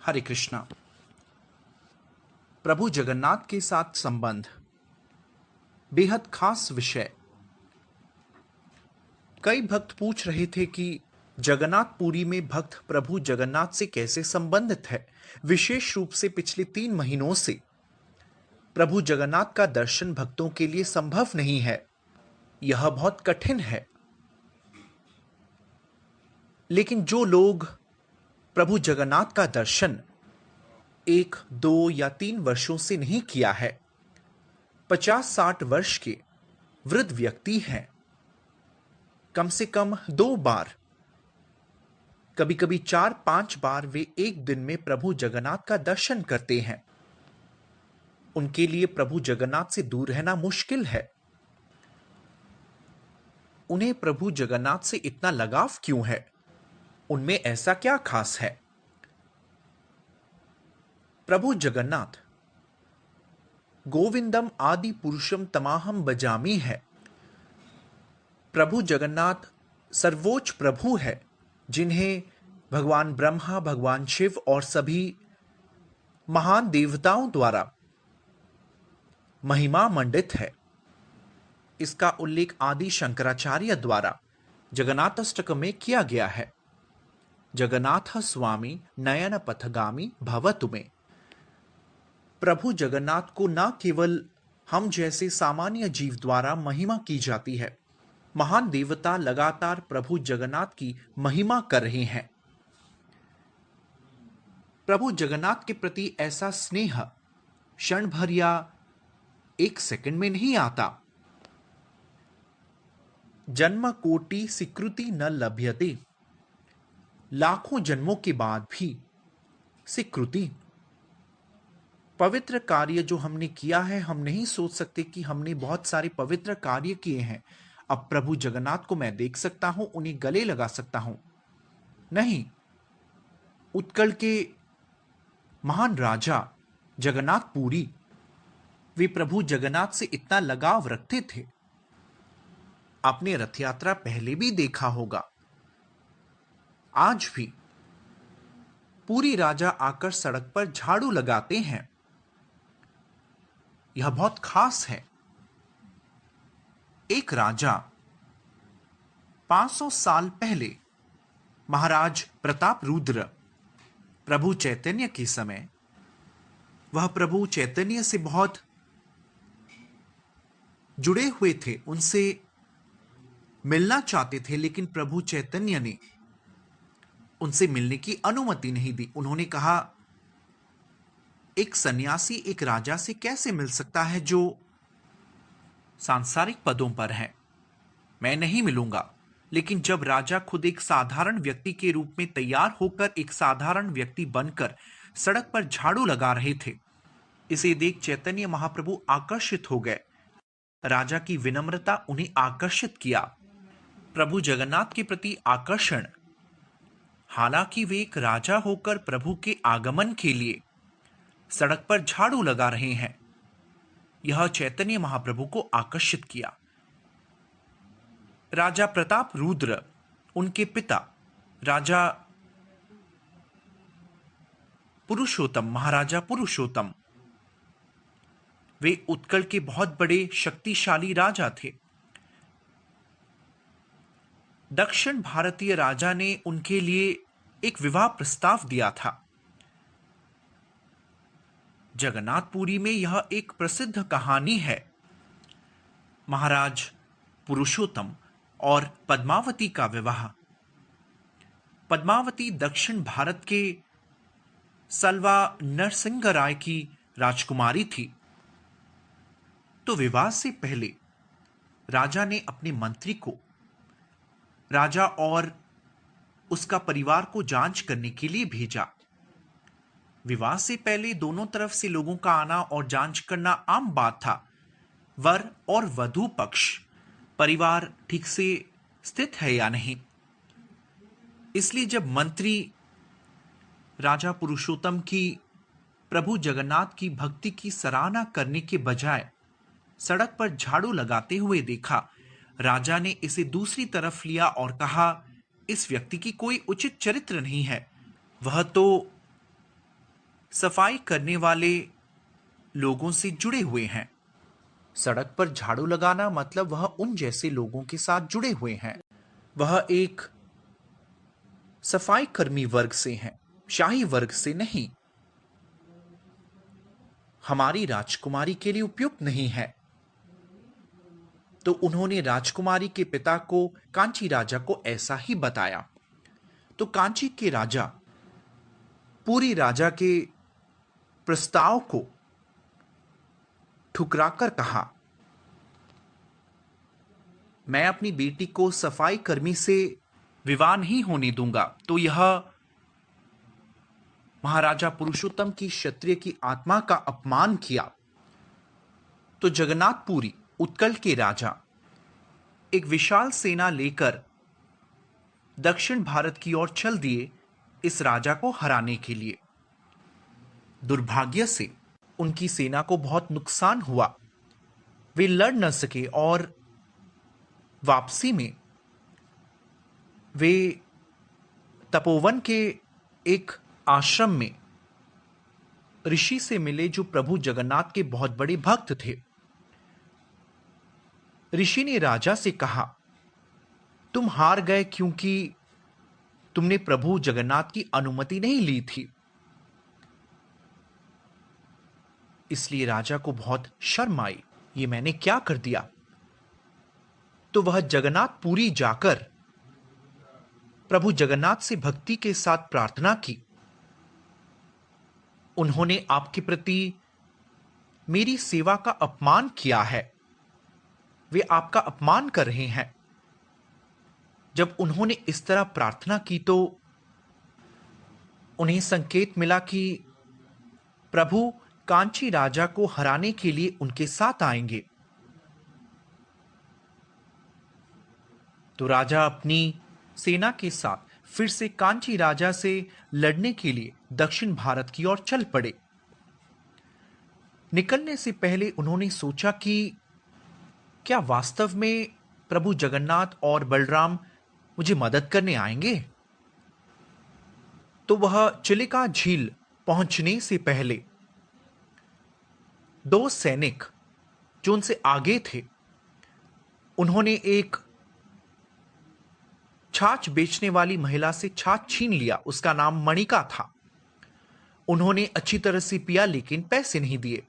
हरे कृष्णा। प्रभु जगन्नाथ के साथ संबंध बेहद खास विषय। कई भक्त पूछ रहे थे कि जगन्नाथपुरी में भक्त प्रभु जगन्नाथ से कैसे संबंधित है। विशेष रूप से पिछले 3 महीनों से प्रभु जगन्नाथ का दर्शन भक्तों के लिए संभव नहीं है। यह बहुत कठिन है। लेकिन जो लोग प्रभु जगन्नाथ का दर्शन 1, 2 या 3 वर्षों से नहीं किया है, 50-60 वर्ष के वृद्ध व्यक्ति हैं, कम से कम 2 बार, कभी कभी 4-5 बार वे एक दिन में प्रभु जगन्नाथ का दर्शन करते हैं। उनके लिए प्रभु जगन्नाथ से दूर रहना मुश्किल है। उन्हें प्रभु जगन्नाथ से इतना लगाव क्यों है? उनमें ऐसा क्या खास है? प्रभु जगन्नाथ गोविंदम आदि पुरुषम तमाहम बजामी है। प्रभु जगन्नाथ सर्वोच्च प्रभु है, जिन्हें भगवान ब्रह्मा, भगवान शिव और सभी महान देवताओं द्वारा महिमा मंडित है। इसका उल्लेख आदि शंकराचार्य द्वारा जगन्नाथाष्टकम में किया गया है। जगन्नाथ स्वामी नयन पथगामी भवतु में। प्रभु जगन्नाथ को न केवल हम जैसे सामान्य जीव द्वारा महिमा की जाती है, महान देवता लगातार प्रभु जगन्नाथ की महिमा कर रहे हैं। प्रभु जगन्नाथ के प्रति ऐसा स्नेह क्षण भर या 1 सेकंड में नहीं आता। जन्म कोटि स्वीकृति न लभ्यते। लाखों जन्मों के बाद भी स्वीकृति। पवित्र कार्य जो हमने किया है, हम नहीं सोच सकते कि हमने बहुत सारे पवित्र कार्य किए हैं, अब प्रभु जगन्नाथ को मैं देख सकता हूं, उन्हें गले लगा सकता हूं। नहीं, उत्कल के महान राजा जगन्नाथपुरी, वे प्रभु जगन्नाथ से इतना लगाव रखते थे। आपने रथ यात्रा पहले भी देखा होगा। आज भी पूरी राजा आकर सड़क पर झाड़ू लगाते हैं। यह बहुत खास है। एक राजा 500 साल पहले महाराज प्रताप रुद्र प्रभु चैतन्य के समय, वह प्रभु चैतन्य से बहुत जुड़े हुए थे, उनसे मिलना चाहते थे, लेकिन प्रभु चैतन्य ने उनसे मिलने की अनुमति नहीं दी। उन्होंने कहा, एक सन्यासी एक राजा से कैसे मिल सकता है जो सांसारिक पदों पर है? मैं नहीं मिलूंगा। लेकिन जब राजा खुद एक साधारण व्यक्ति के रूप में तैयार होकर एक साधारण व्यक्ति बनकर सड़क पर झाड़ू लगा रहे थे, इसे देख चैतन्य महाप्रभु आकर्षित हो गए। राजा की विनम्रता उन्हें आकर्षित किया। प्रभु जगन्नाथ के प्रति आकर्षण, हालांकि वे एक राजा होकर प्रभु के आगमन के लिए सड़क पर झाड़ू लगा रहे हैं, यह चैतन्य महाप्रभु को आकर्षित किया। राजा प्रताप रुद्र, उनके पिता राजा पुरुषोत्तम, महाराजा पुरुषोत्तम, वे उत्कल के बहुत बड़े शक्तिशाली राजा थे। दक्षिण भारतीय राजा ने उनके लिए एक विवाह प्रस्ताव दिया था। जगन्नाथपुरी में यह एक प्रसिद्ध कहानी है। महाराज पुरुषोत्तम और पद्मावती का विवाह। पद्मावती दक्षिण भारत के सलवा नरसिंह राय की राजकुमारी थी। तो विवाह से पहले राजा ने अपने मंत्री को राजा और उसका परिवार को जांच करने के लिए भेजा। विवाह से पहले दोनों तरफ से लोगों का आना और जांच करना आम बात था। वर और वधू पक्ष, परिवार ठीक से स्थित है या नहीं। इसलिए जब मंत्री राजा पुरुषोत्तम की प्रभु जगन्नाथ की भक्ति की सराहना करने के बजाय सड़क पर झाड़ू लगाते हुए देखा, राजा ने इसे दूसरी तरफ लिया और कहा, इस व्यक्ति की कोई उचित चरित्र नहीं है। वह तो सफाई करने वाले लोगों से जुड़े हुए हैं। सड़क पर झाड़ू लगाना मतलब वह उन जैसे लोगों के साथ जुड़े हुए हैं। वह एक सफाई कर्मी वर्ग से हैं, शाही वर्ग से नहीं। हमारी राजकुमारी के लिए उपयुक्त नहीं है। तो उन्होंने राजकुमारी के पिता को, कांची राजा को ऐसा ही बताया। तो कांची के राजा पूरी राजा के प्रस्ताव को ठुकराकर कहा, मैं अपनी बेटी को सफाई कर्मी से विवाह नहीं होने दूंगा। तो यह महाराजा पुरुषोत्तम की, क्षत्रिय की आत्मा का अपमान किया। तो जगन्नाथपुरी, उत्कल के राजा, एक विशाल सेना लेकर दक्षिण भारत की ओर चल दिए इस राजा को हराने के लिए। दुर्भाग्य से उनकी सेना को बहुत नुकसान हुआ। वे लड़ न सके और वापसी में वे तपोवन के एक आश्रम में ऋषि से मिले जो प्रभु जगन्नाथ के बहुत बड़े भक्त थे। ऋषि ने राजा से कहा, तुम हार गए क्योंकि तुमने प्रभु जगन्नाथ की अनुमति नहीं ली थी। इसलिए राजा को बहुत शर्म आई, ये मैंने क्या कर दिया। तो वह जगन्नाथपुरी जाकर प्रभु जगन्नाथ से भक्ति के साथ प्रार्थना की, उन्होंने आपके प्रति मेरी सेवा का अपमान किया है, वे आपका अपमान कर रहे हैं। जब उन्होंने इस तरह प्रार्थना की तो उन्हें संकेत मिला कि प्रभु कांची राजा को हराने के लिए उनके साथ आएंगे। तो राजा अपनी सेना के साथ फिर से कांची राजा से लड़ने के लिए दक्षिण भारत की ओर चल पड़े। निकलने से पहले उन्होंने सोचा कि क्या वास्तव में प्रभु जगन्नाथ और बलराम मुझे मदद करने आएंगे। तो वह चिलिका झील पहुंचने से पहले दो सैनिक जो उनसे आगे थे, उन्होंने एक छाछ बेचने वाली महिला से छाछ छीन लिया। उसका नाम मणिका था। उन्होंने अच्छी तरह से पिया लेकिन पैसे नहीं दिए।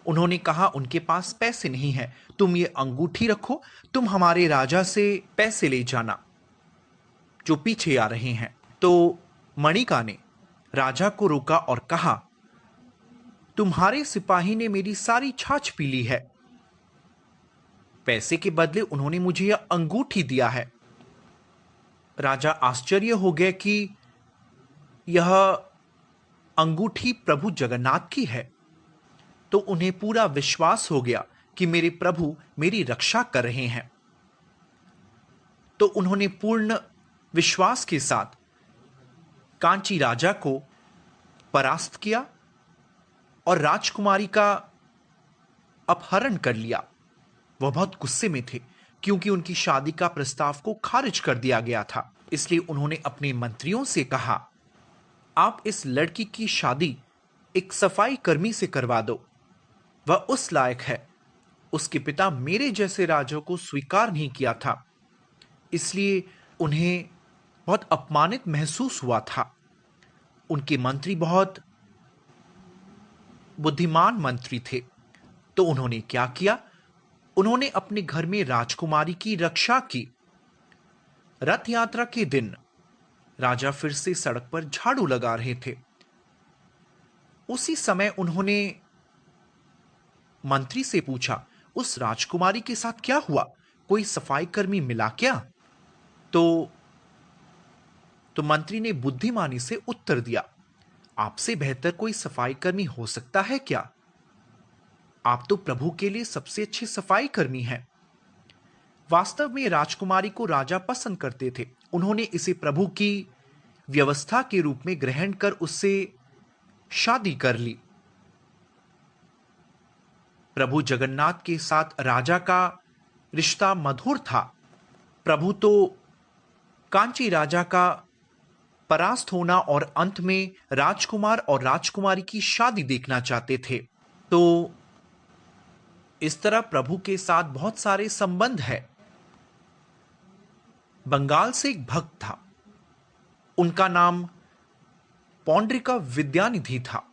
उन्होंने कहा, उनके पास पैसे नहीं है, तुम ये अंगूठी रखो, तुम हमारे राजा से पैसे ले जाना जो पीछे आ रहे हैं। तो मणिका ने राजा को रोका और कहा, तुम्हारे सिपाही ने मेरी सारी छाछ पी ली है, पैसे के बदले उन्होंने मुझे यह अंगूठी दिया है। राजा आश्चर्य हो गए कि यह अंगूठी प्रभु जगन्नाथ की है। तो उन्हें पूरा विश्वास हो गया कि मेरे प्रभु मेरी रक्षा कर रहे हैं। तो उन्होंने पूर्ण विश्वास के साथ कांची राजा को परास्त किया और राजकुमारी का अपहरण कर लिया। वह बहुत गुस्से में थे क्योंकि उनकी शादी का प्रस्ताव को खारिज कर दिया गया था। इसलिए उन्होंने अपने मंत्रियों से कहा, आप इस लड़की की शादी एक सफाई कर्मी से करवा दो, वह उस लायक है। उसके पिता मेरे जैसे राजा को स्वीकार नहीं किया था, इसलिए उन्हें बहुत अपमानित महसूस हुआ था। उनके मंत्री बहुत बुद्धिमान मंत्री थे। तो उन्होंने क्या किया, उन्होंने अपने घर में राजकुमारी की रक्षा की। रथ यात्रा के दिन राजा फिर से सड़क पर झाड़ू लगा रहे थे। उसी समय उन्होंने मंत्री से पूछा, उस राजकुमारी के साथ क्या हुआ, कोई सफाई कर्मी मिला क्या। तो मंत्री ने बुद्धिमानी से उत्तर दिया, आपसे बेहतर कोई सफाई कर्मी हो सकता है क्या। आप तो प्रभु के लिए सबसे अच्छे सफाई कर्मी हैं। वास्तव में राजकुमारी को राजा पसंद करते थे। उन्होंने इसे प्रभु की व्यवस्था के रूप में ग्रहण कर उससे शादी कर ली। प्रभु जगन्नाथ के साथ राजा का रिश्ता मधुर था। प्रभु तो कांची राजा का परास्त होना और अंत में राजकुमार और राजकुमारी की शादी देखना चाहते थे। तो इस तरह प्रभु के साथ बहुत सारे संबंध है। बंगाल से एक भक्त था, उनका नाम पौंड्रिका विद्यानिधि था।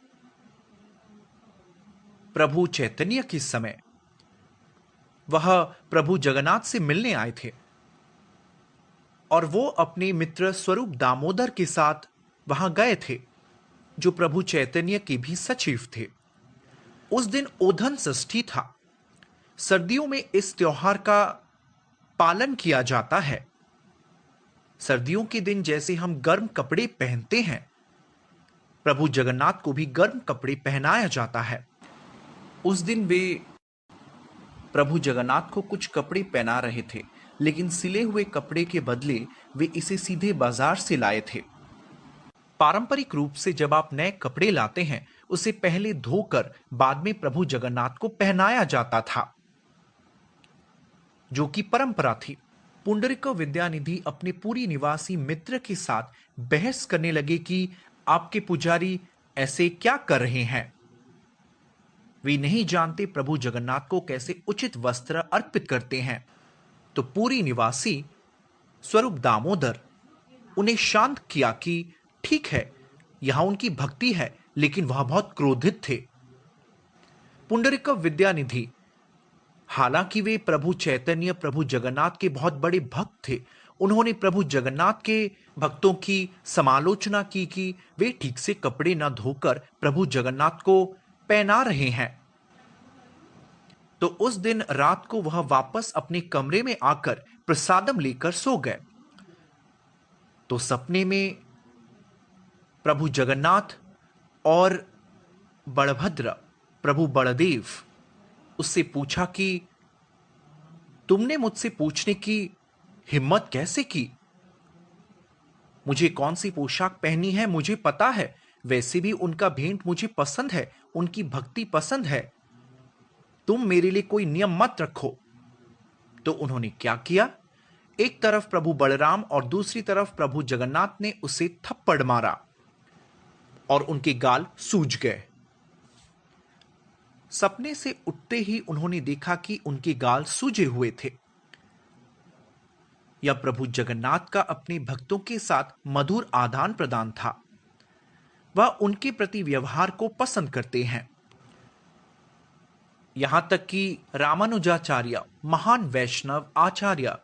प्रभु चैतन्य के समय वह प्रभु जगन्नाथ से मिलने आए थे और वो अपने मित्र स्वरूप दामोदर के साथ वहां गए थे, जो प्रभु चैतन्य के भी सचिव थे। उस दिन ओधन षष्ठी था। सर्दियों में इस त्योहार का पालन किया जाता है। सर्दियों के दिन जैसे हम गर्म कपड़े पहनते हैं, प्रभु जगन्नाथ को भी गर्म कपड़े पहनाया जाता है। उस दिन वे प्रभु जगन्नाथ को कुछ कपड़े पहना रहे थे, लेकिन सिले हुए कपड़े के बदले वे इसे सीधे बाजार से लाए थे। पारंपरिक रूप से जब आप नए कपड़े लाते हैं, उसे पहले धोकर बाद में प्रभु जगन्नाथ को पहनाया जाता था, जो कि परंपरा थी। पुंडरीक विद्यानिधि अपने पूरी निवासी मित्र के साथ बहस करने लगे कि आपके पुजारी ऐसे क्या कर रहे हैं। वे नहीं जानते प्रभु जगन्नाथ को कैसे उचित वस्त्र अर्पित करते हैं। तो पूरी निवासी स्वरूप दामोदर उन्हें शांत किया कि ठीक है, यहां उनकी भक्ति है, लेकिन वह बहुत क्रोधित थे। पुंडरीक विद्यानिधि, हालांकि वे प्रभु चैतन्य प्रभु जगन्नाथ के बहुत बड़े भक्त थे, उन्होंने प्रभु जगन्नाथ के भक्तों की समालोचना की कि वे ठीक से कपड़े न धोकर प्रभु जगन्नाथ को पहना रहे हैं। तो उस दिन रात को वह वापस अपने कमरे में आकर प्रसादम लेकर सो गए। तो सपने में प्रभु जगन्नाथ और बलभद्र प्रभु बलदेव उससे पूछा कि तुमने मुझसे पूछने की हिम्मत कैसे की? मुझे कौन सी पोशाक पहनी है मुझे पता है, वैसे भी उनका भेंट मुझे पसंद है, उनकी भक्ति पसंद है। तुम मेरे लिए कोई नियम मत रखो। तो उन्होंने क्या किया? एक तरफ प्रभु बलराम और दूसरी तरफ प्रभु जगन्नाथ ने उसे थप्पड़ मारा और उनके गाल सूज गए। सपने से उठते ही उन्होंने देखा कि उनके गाल सूजे हुए थे। यह प्रभु जगन्नाथ का अपने भक्तों के साथ मधुर आदान प्रदान था। वह उनके प्रति व्यवहार को पसंद करते हैं। यहां तक कि रामानुजाचार्य, महान वैष्णव आचार्य,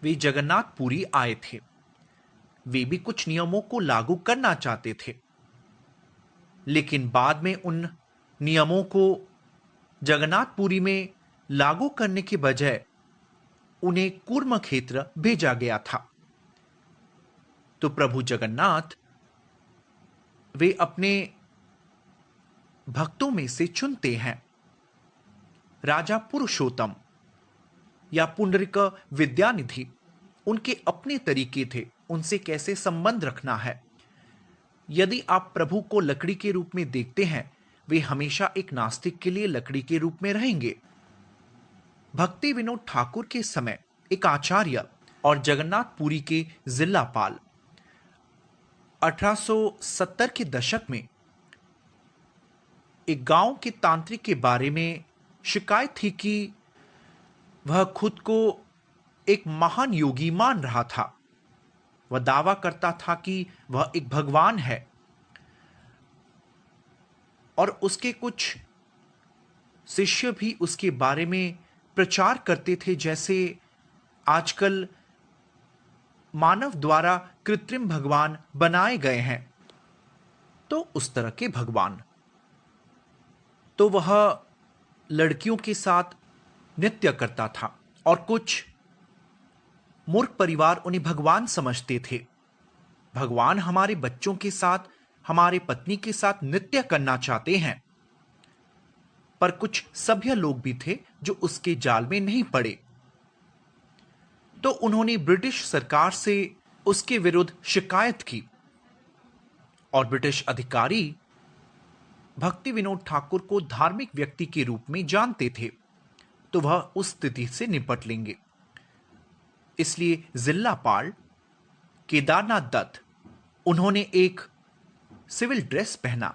वे जगन्नाथपुरी आए थे। वे भी कुछ नियमों को लागू करना चाहते थे, लेकिन बाद में उन नियमों को जगन्नाथपुरी में लागू करने के बजाय उन्हें कूर्म क्षेत्र भेजा गया था। तो प्रभु जगन्नाथ वे अपने भक्तों में से चुनते हैं। राजा पुरुषोत्तम या पुंडरीक विद्यानिधि, उनके अपने तरीके थे उनसे कैसे संबंध रखना है। यदि आप प्रभु को लकड़ी के रूप में देखते हैं, वे हमेशा एक नास्तिक के लिए लकड़ी के रूप में रहेंगे। भक्ति विनोद ठाकुर के समय एक आचार्य और जगन्नाथपुरी के जिलापाल 1870 के दशक में एक गांव के तांत्रिक के बारे में शिकायत थी कि वह खुद को एक महान योगी मान रहा था। वह दावा करता था कि वह एक भगवान है और उसके कुछ शिष्य भी उसके बारे में प्रचार करते थे, जैसे आजकल मानव द्वारा कृत्रिम भगवान बनाए गए हैं। तो उस तरह के भगवान, तो वह लड़कियों के साथ नृत्य करता था और कुछ मूर्ख परिवार उन्हें भगवान समझते थे। भगवान हमारे बच्चों के साथ, हमारे पत्नी के साथ नृत्य करना चाहते हैं। पर कुछ सभ्य लोग भी थे जो उसके जाल में नहीं पड़े। तो उन्होंने ब्रिटिश सरकार से उसके विरुद्ध शिकायत की और ब्रिटिश अधिकारी भक्ति विनोद ठाकुर को धार्मिक व्यक्ति के रूप में जानते थे, तो वह उस स्थिति से निपट लेंगे। इसलिए जिलापाल केदारनाथ दत्त उन्होंने एक सिविल ड्रेस पहना,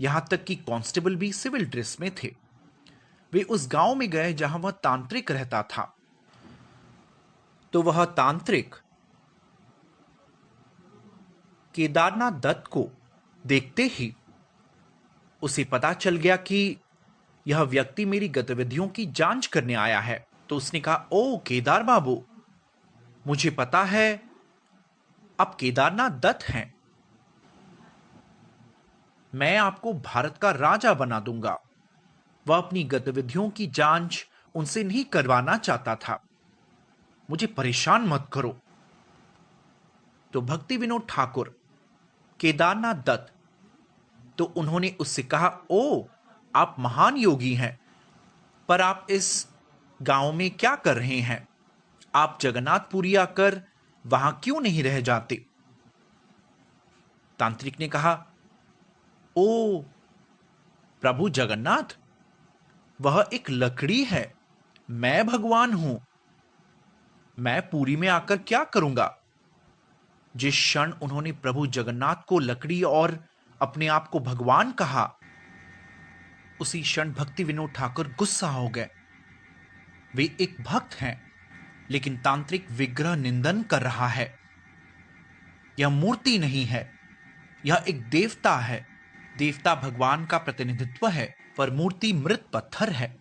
यहां तक कि कांस्टेबल भी सिविल ड्रेस में थे। वे उस गांव में गए जहां वह तांत्रिक रहता था। तो वह तांत्रिक केदारनाथ दत्त को देखते ही उसे पता चल गया कि यह व्यक्ति मेरी गतिविधियों की जांच करने आया है। तो उसने कहा, ओ केदार बाबू, मुझे पता है आप केदारनाथ दत्त हैं। मैं आपको भारत का राजा बना दूंगा। वह अपनी गतिविधियों की जांच उनसे नहीं करवाना चाहता था। मुझे परेशान मत करो। तो भक्ति विनोद ठाकुर, केदारनाथ दत्त, तो उन्होंने उससे कहा, ओ आप महान योगी हैं, पर आप इस गांव में क्या कर रहे हैं? आप जगन्नाथपुरी आकर वहां क्यों नहीं रह जाते? तांत्रिक ने कहा, ओ प्रभु जगन्नाथ, वह एक लकड़ी है, मैं भगवान हूं। मैं पुरी में आकर क्या करूंगा? जिस क्षण उन्होंने प्रभु जगन्नाथ को लकड़ी और अपने आप को भगवान कहा, उसी क्षण भक्ति विनोद ठाकुर गुस्सा हो गए। वे एक भक्त हैं, लेकिन तांत्रिक विग्रह निंदन कर रहा है। यह मूर्ति नहीं है, यह एक देवता है। देवता भगवान का प्रतिनिधित्व है, पर मूर्ति मृत पत्थर है।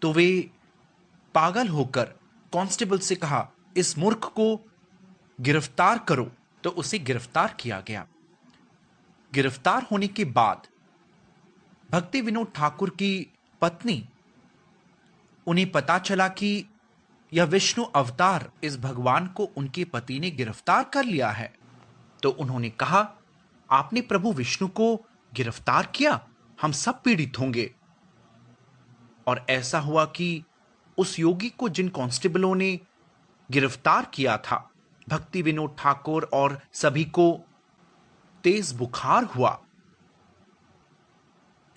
तो वे पागल होकर कांस्टेबल से कहा, इस मूर्ख को गिरफ्तार करो। तो उसे गिरफ्तार किया गया। गिरफ्तार होने के बाद भक्ति विनोद ठाकुर की पत्नी, उन्हें पता चला कि यह विष्णु अवतार, इस भगवान को उनके पति ने गिरफ्तार कर लिया है। तो उन्होंने कहा, आपने प्रभु विष्णु को गिरफ्तार किया, हम सब पीड़ित होंगे। और ऐसा हुआ कि उस योगी को जिन कांस्टेबलों ने गिरफ्तार किया था, भक्ति विनोद ठाकुर और सभी को तेज बुखार हुआ।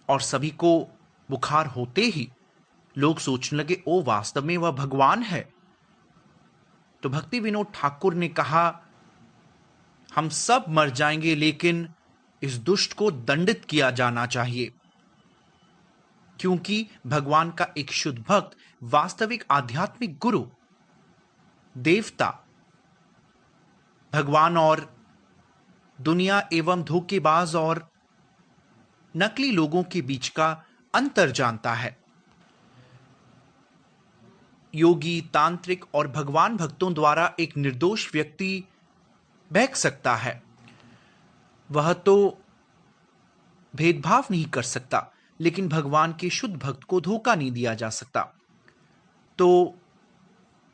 और सभी को बुखार होते ही लोग सोचने लगे, ओ वास्तव में वह भगवान है। तो भक्ति विनोद ठाकुर ने कहा, हम सब मर जाएंगे, लेकिन इस दुष्ट को दंडित किया जाना चाहिए, क्योंकि भगवान का एक शुद्ध भक्त, वास्तविक आध्यात्मिक गुरु, देवता, भगवान और दुनिया एवं धोखेबाज और नकली लोगों के बीच का अंतर जानता है। योगी, तांत्रिक और भगवान भक्तों द्वारा एक निर्दोष व्यक्ति बहक सकता है। वह तो भेदभाव नहीं कर सकता, लेकिन भगवान के शुद्ध भक्त को धोखा नहीं दिया जा सकता। तो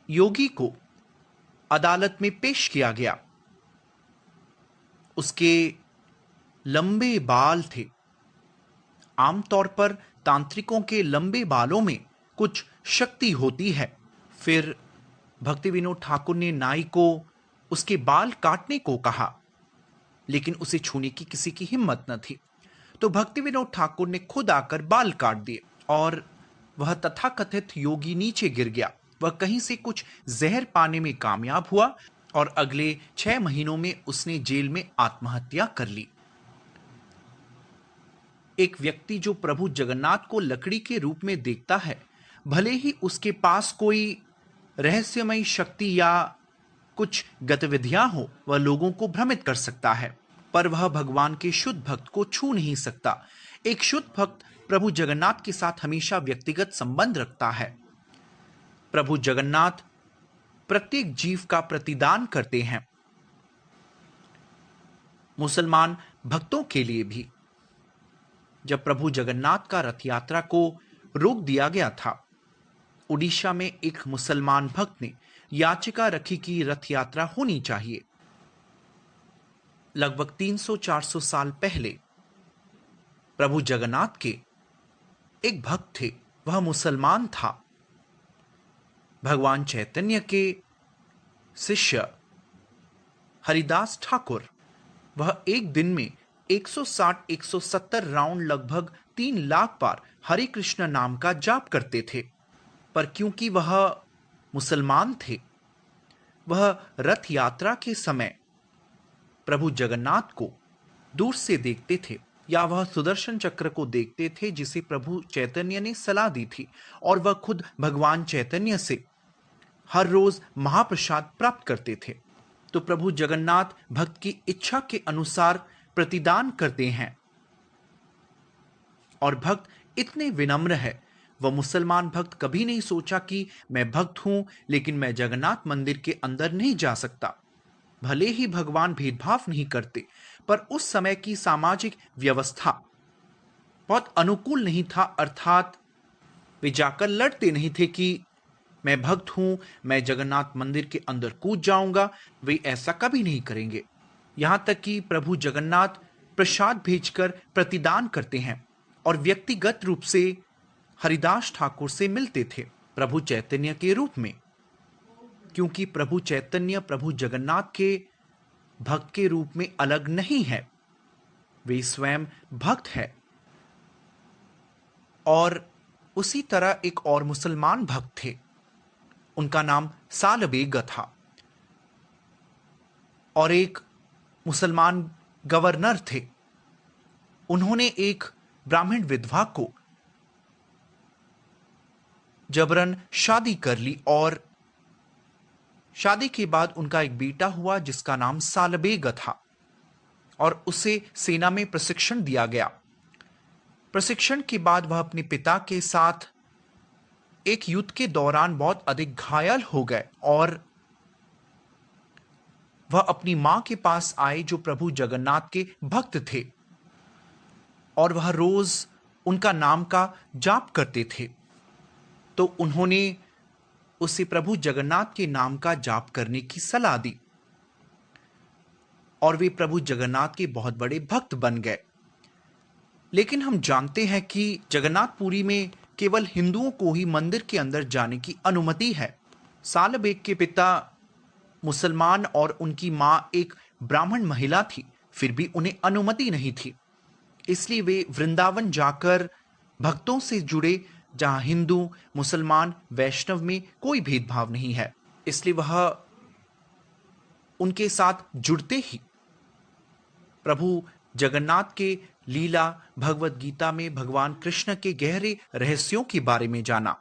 योगी को अदालत में पेश किया गया। उसके लंबे बाल थे। आमतौर पर तांत्रिकों के लंबे बालों में कुछ शक्ति होती है। फिर भक्ति विनोद ठाकुर ने नाई को उसके बाल काटने को कहा, लेकिन उसे छूने की किसी की हिम्मत न थी। तो भक्ति विनोद ठाकुर ने खुद आकर बाल काट दिए और वह तथाकथित योगी नीचे गिर गया। वह कहीं से कुछ जहर पाने में कामयाब हुआ और अगले 6 महीनों में उसने जेल में आत्महत्या कर ली। एक व्यक्ति जो प्रभु जगन्नाथ को लकड़ी के रूप में देखता है, भले ही उसके पास कोई रहस्यमयी शक्ति या कुछ गतिविधियां हो, वह लोगों को भ्रमित कर सकता है, पर वह भगवान के शुद्ध भक्त को छू नहीं सकता। एक शुद्ध भक्त प्रभु जगन्नाथ के साथ हमेशा व्यक्तिगत संबंध रखता है। प्रभु जगन्नाथ प्रत्येक जीव का प्रतिदान करते हैं। मुसलमान भक्तों के लिए भी जब प्रभु जगन्नाथ का रथ यात्रा को रोक दिया गया था, उड़ीसा में एक मुसलमान भक्त ने याचिका रखी कि रथ यात्रा होनी चाहिए। लगभग 300-400 साल पहले प्रभु जगन्नाथ के एक भक्त थे, वह मुसलमान था। भगवान चैतन्य के शिष्य हरिदास ठाकुर, वह एक दिन में 160-170 राउंड, लगभग 3 लाख बार हरे कृष्ण नाम का जाप करते थे। पर क्योंकि वह मुसलमान थे, वह रथ यात्रा के समय प्रभु जगन्नाथ को दूर से देखते थे या वह सुदर्शन चक्र को देखते थे जिसे प्रभु चैतन्य ने सलाह दी थी, और वह खुद भगवान चैतन्य से हर रोज महाप्रसाद प्राप्त करते थे, तो प्रभु जगन्नाथ भक्त की इच्छा के अनुसार प्रतिदान करते हैं। और भक्त इतने विनम्र है, वह मुसलमान भक्त कभी नहीं सोचा कि मैं भक्त हूं लेकिन मैं जगन्नाथ मंदिर के अंदर नहीं जा सकता। भले ही भगवान भेदभाव नहीं करते, पर उस समय की सामाजिक व्यवस्था बहुत अनुकूल नहीं था, अर्थात वे जाकर लड़ते नहीं थे कि मैं भक्त हूं, मैं जगन्नाथ मंदिर के अंदर कूद जाऊंगा। वे ऐसा कभी नहीं करेंगे। यहां तक कि प्रभु जगन्नाथ प्रसाद भेजकर प्रतिदान करते हैं और व्यक्तिगत रूप से हरिदास ठाकुर से मिलते थे प्रभु चैतन्य के रूप में, क्योंकि प्रभु चैतन्य प्रभु जगन्नाथ के भक्त के रूप में अलग नहीं है, वे स्वयं भक्त है। और उसी तरह एक और मुसलमान भक्त थे, उनका नाम सालबेग था, और एक मुसलमान गवर्नर थे। उन्होंने एक ब्राह्मण विधवा को जबरन शादी कर ली और शादी के बाद उनका एक बेटा हुआ जिसका नाम सालबेग था, और उसे सेना में प्रशिक्षण दिया गया। प्रशिक्षण के बाद वह अपने पिता के साथ एक युद्ध के दौरान बहुत अधिक घायल हो गए और वह अपनी मां के पास आए जो प्रभु जगन्नाथ के भक्त थे, और वह रोज उनका नाम का जाप करते थे। तो उन्होंने उसे प्रभु जगन्नाथ के नाम का जाप करने की सलाह दी और वे प्रभु जगन्नाथ के बहुत बड़े भक्त बन गए। लेकिन हम जानते हैं कि जगन्नाथपुरी में केवल हिंदुओं को ही मंदिर के अंदर जाने की अनुमति है। सालबेग के पिता मुसलमान और उनकी मां एक ब्राह्मण महिला थी, फिर भी उन्हें अनुमति नहीं थी। इसलिए वे वृंदावन जाकर भक्तों से जुड़े, जहां हिंदू मुसलमान वैष्णव में कोई भेदभाव नहीं है, इसलिए वह उनके साथ जुड़ते ही प्रभु जगन्नाथ के लीला भगवत गीता में भगवान कृष्ण के गहरे रहस्यों के बारे में जाना।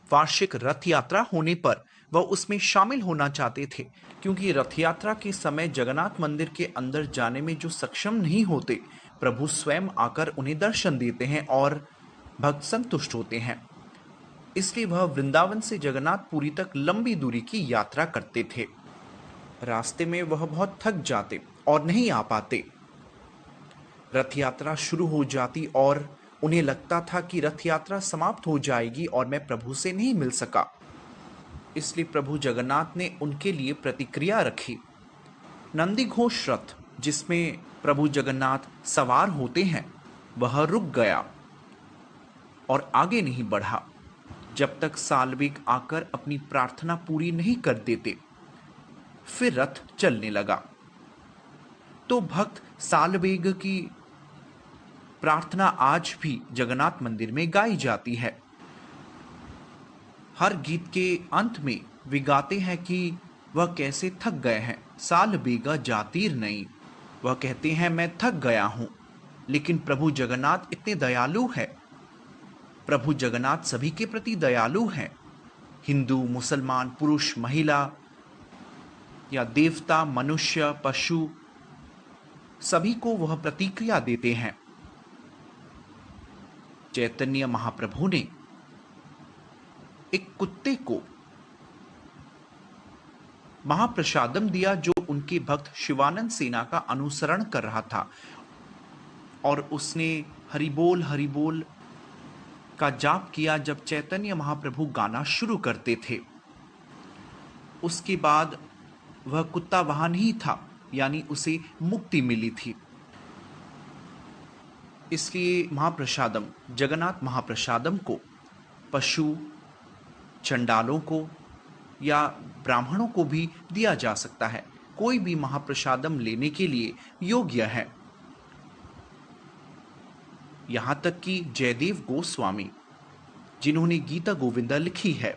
वार्षिक रथ यात्रा होने पर वह उसमें शामिल होना चाहते थे, क्योंकि रथ यात्रा के समय जगन्नाथ मंदिर के अंदर जाने में जो सक्षम नहीं होते, प्रभु स्वयं आकर उन्हें दर्शन देते हैं और भक्त संतुष्ट होते हैं। इसलिए वह वृंदावन से जगन्नाथपुरी तक लंबी दूरी की यात्रा करते थे। रास्ते में वह बहुत थक जाते और नहीं आ पाते। रथ यात्रा शुरू हो जाती और उन्हें लगता था कि रथ यात्रा समाप्त हो जाएगी और मैं प्रभु से नहीं मिल सका। इसलिए प्रभु जगन्नाथ ने उनके लिए प्रतिक्रिया रखी। नंदी घोष रथ जिसमें प्रभु जगन्नाथ सवार होते हैं, वह रुक गया और आगे नहीं बढ़ा जब तक सालबेग आकर अपनी प्रार्थना पूरी नहीं कर देते। फिर रथ चलने लगा। तो भक्त सालबेग की प्रार्थना आज भी जगन्नाथ मंदिर में गाई जाती है। हर गीत के अंत में वे गाते हैं कि वह कैसे थक गए हैं। सालबेगा जातीर नहीं, वह कहते हैं मैं थक गया हूं, लेकिन प्रभु जगन्नाथ इतने दयालु है। प्रभु जगन्नाथ सभी के प्रति दयालु हैं, हिंदू मुसलमान, पुरुष महिला या देवता मनुष्य पशु, सभी को वह प्रतिक्रिया देते हैं। चैतन्य महाप्रभु ने एक कुत्ते को महाप्रसादम दिया जो उनके भक्त शिवानंद सेना का अनुसरण कर रहा था, और उसने हरिबोल का जाप किया जब चैतन्य महाप्रभु गाना शुरू करते थे। उसके बाद वह कुत्ता वहां नहीं था, यानी उसे मुक्ति मिली थी। इसलिए महाप्रसादम, जगन्नाथ महाप्रसादम को पशु, चंडालों को या ब्राह्मणों को भी दिया जा सकता है। कोई भी महाप्रसादम लेने के लिए योग्य है। यहां तक कि जयदेव गोस्वामी, जिन्होंने गीता गोविंदा लिखी है,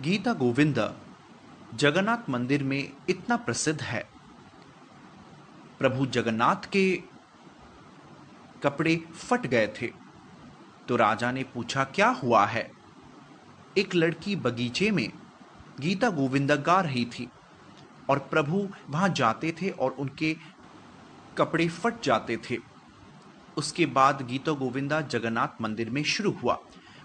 गीता गोविंदा जगन्नाथ मंदिर में इतना प्रसिद्ध है प्रभु जगन्नाथ के कपड़े फट गए थे। तो राजा ने पूछा, क्या हुआ है? एक लड़की बगीचे में गीता गोविंदा गा रही थी और प्रभु वहां जाते थे और उनके कपड़े फट जाते थे। उसके बाद गीता गोविंदा जगन्नाथ मंदिर में शुरू हुआ।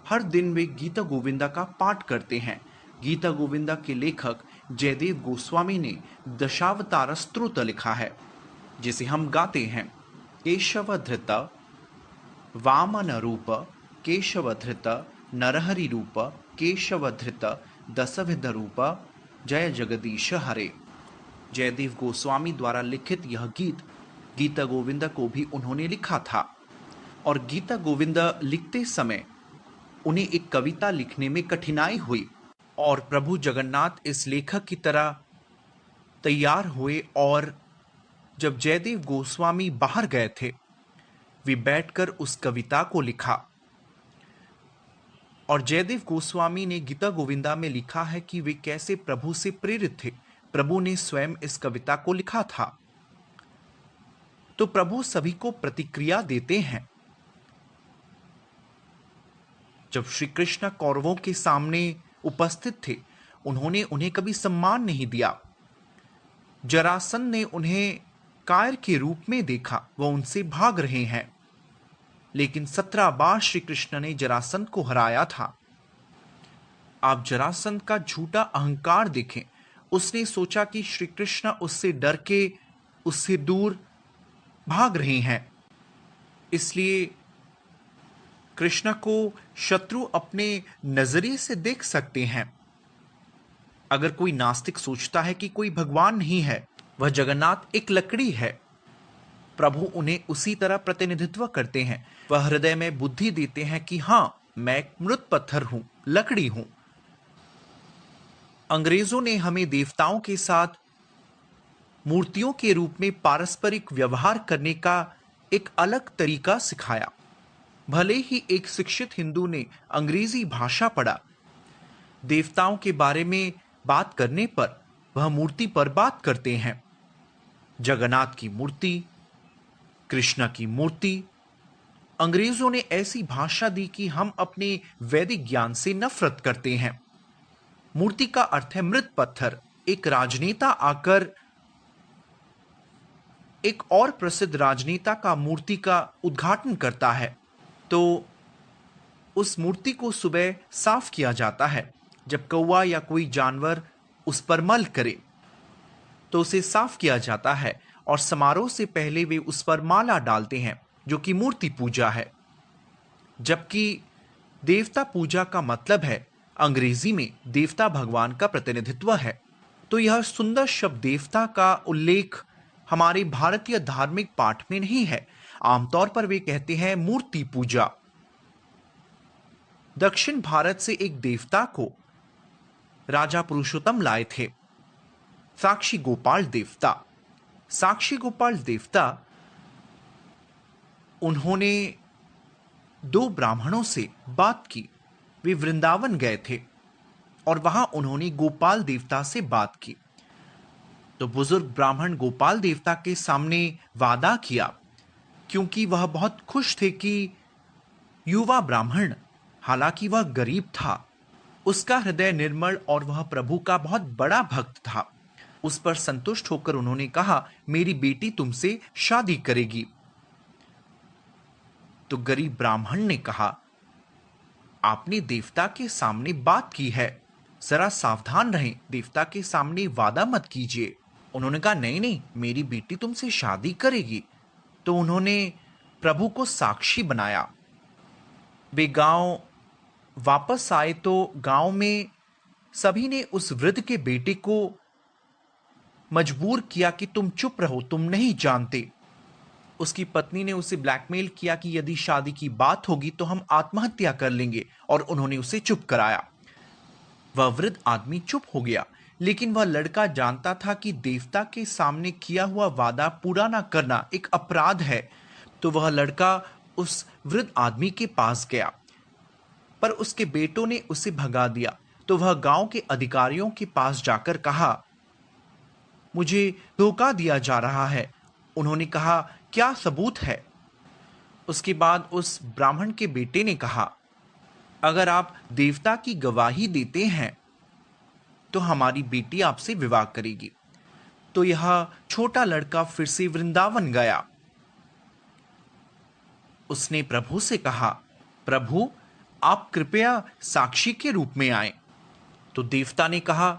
हर दिन वे गीता गोविंदा का पाठ करते हैं। गीता गोविंदा के लेखक जयदेव गोस्वामी ने दशावतार स्तोत्र लिखा है, जिसे हम गाते हैं। केशव धृत वामन रूप, केशव धृत नरहरि रूप, केशव धृत दशविध रूप, जय जगदीश हरे। जयदेव गोस्वामी द्वारा लिखित यह गीत गीता गोविंदा को भी उन्होंने लिखा था। और गीता गोविंदा लिखते समय उन्हें एक कविता लिखने में कठिनाई हुई और प्रभु जगन्नाथ इस लेखक की तरह तैयार हुए। और जब जयदेव गोस्वामी बाहर गए थे, वे बैठकर उस कविता को लिखा। और जयदेव गोस्वामी ने गीता गोविंदा में लिखा है कि वे कैसे प्रभु से प्रेरित थे। प्रभु ने स्वयं इस कविता को लिखा था। तो प्रभु सभी को प्रतिक्रिया देते हैं। जब श्री कृष्ण कौरवों के सामने उपस्थित थे, उन्होंने उन्हें कभी सम्मान नहीं दिया। जरासंध ने उन्हें कायर के रूप में देखा, वह उनसे भाग रहे हैं। लेकिन 17 बार श्री कृष्ण ने जरासंध को हराया था। आप जरासंध का झूठा अहंकार देखें। उसने सोचा कि श्री कृष्ण उससे डर के उससे दूर भाग रहे हैं, इसलिए कृष्ण को शत्रु अपने नजरिए से देख सकते हैं। अगर कोई नास्तिक सोचता है कि कोई भगवान नहीं है, वह जगन्नाथ एक लकड़ी है, प्रभु उन्हें उसी तरह प्रतिनिधित्व करते हैं। वह हृदय में बुद्धि देते हैं कि हां, मैं एक मृत पत्थर हूं, लकड़ी हूं। अंग्रेजों ने हमें देवताओं के साथ मूर्तियों के रूप में पारस्परिक व्यवहार करने का एक अलग तरीका सिखाया। भले ही एक शिक्षित हिंदू ने अंग्रेजी भाषा पढ़ा, देवताओं के बारे में बात करने पर वह मूर्ति पर बात करते हैं। जगन्नाथ की मूर्ति, कृष्ण की मूर्ति। अंग्रेजों ने ऐसी भाषा दी कि हम अपने वैदिक ज्ञान से नफरत करते हैं। मूर्ति का अर्थ है मृत पत्थर। एक राजनेता आकर एक और प्रसिद्ध राजनेता का मूर्ति का उद्घाटन करता है, तो उस मूर्ति को सुबह साफ किया जाता है। जब कौवा या कोई जानवर उस पर मल करे तो उसे साफ किया जाता है और समारोह से पहले वे उस पर माला डालते हैं, जो कि मूर्ति पूजा है। जबकि देवता पूजा का मतलब है, अंग्रेजी में देवता भगवान का प्रतिनिधित्व है। तो यह सुंदर शब्द देवता का उल्लेख हमारे भारतीय धार्मिक पाठ में नहीं है। आमतौर पर वे कहते हैं मूर्ति पूजा। दक्षिण भारत से एक देवता को राजा पुरुषोत्तम लाए थे, साक्षी गोपाल देवता। साक्षी गोपाल देवता, उन्होंने 2 ब्राह्मणों से बात की। वे वृंदावन गए थे और वहां उन्होंने गोपाल देवता से बात की। तो बुजुर्ग ब्राह्मण गोपाल देवता के सामने वादा किया, क्योंकि वह बहुत खुश थे कि युवा ब्राह्मण, हालांकि वह गरीब था, उसका हृदय निर्मल और वह प्रभु का बहुत बड़ा भक्त था। उस पर संतुष्ट होकर उन्होंने कहा, मेरी बेटी तुमसे शादी करेगी। तो गरीब ब्राह्मण ने कहा, आपने देवता के सामने बात की है, जरा सावधान रहें, देवता के सामने वादा मत कीजिए। उन्होंने कहा, नहीं नहीं, मेरी बेटी तुमसे शादी करेगी। तो उन्होंने प्रभु को साक्षी बनाया। वे गांव वापस आए तो गांव में सभी ने उस वृद्ध के बेटे को मजबूर किया कि तुम चुप रहो, तुम नहीं जानते। उसकी पत्नी ने उसे ब्लैकमेल किया कि यदि शादी की बात होगी तो हम आत्महत्या कर लेंगे, और उन्होंने उसे चुप कराया। वह वृद्ध आदमी चुप हो गया, लेकिन वह लड़का जानता था कि देवता के सामने किया हुआ वादा पूरा ना करना एक अपराध है। तो वह लड़का उस वृद्ध आदमी के पास गया, पर उसके बेटों ने उसे भगा दिया। तो वह गांव के अधिकारियों के पास जाकर कहा, मुझे धोखा दिया जा रहा है, उन्होंने कहा, क्या सबूत है? उसके बाद उस ब्राह्मण के बेटे ने कहा, अगर आप देवता की गवाही देते हैं तो हमारी बेटी आपसे विवाह करेगी। तो यह छोटा लड़का फिर से वृंदावन गया। उसने प्रभु से कहा, प्रभु, आप कृपया साक्षी के रूप में आए। तो देवता ने कहा,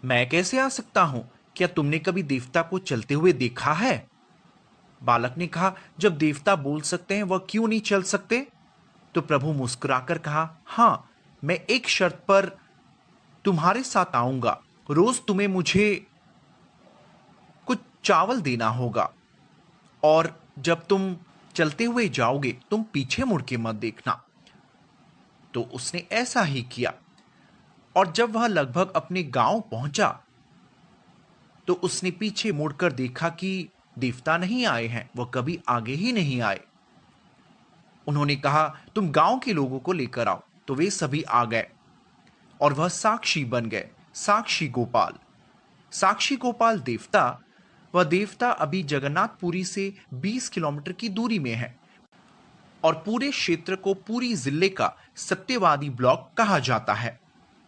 मैं कैसे आ सकता हूं? क्या तुमने कभी देवता को चलते हुए देखा है? बालक ने कहा, जब देवता बोल सकते हैं वह क्यों नहीं चल सकते? तो प्रभु मुस्कुराकर कहा, हां, मैं एक शर्त पर तुम्हारे साथ आऊंगा। रोज तुम्हें मुझे कुछ चावल देना होगा, और जब तुम चलते हुए जाओगे तुम पीछे मुड़ के मत देखना। तो उसने ऐसा ही किया, और जब वह लगभग अपने गांव पहुंचा तो उसने पीछे मुड़कर देखा कि देवता नहीं आए हैं, वह कभी आगे ही नहीं आए। उन्होंने कहा, तुम गांव के लोगों को लेकर आओ। तो वे सभी आ गए और वह साक्षी बन गए, साक्षी गोपाल। साक्षी गोपाल देवता, वह देवता अभी जगन्नाथपुरी से 20 किलोमीटर की दूरी में है, और पूरे क्षेत्र को पुरी जिले का सत्यवादी ब्लॉक कहा जाता है।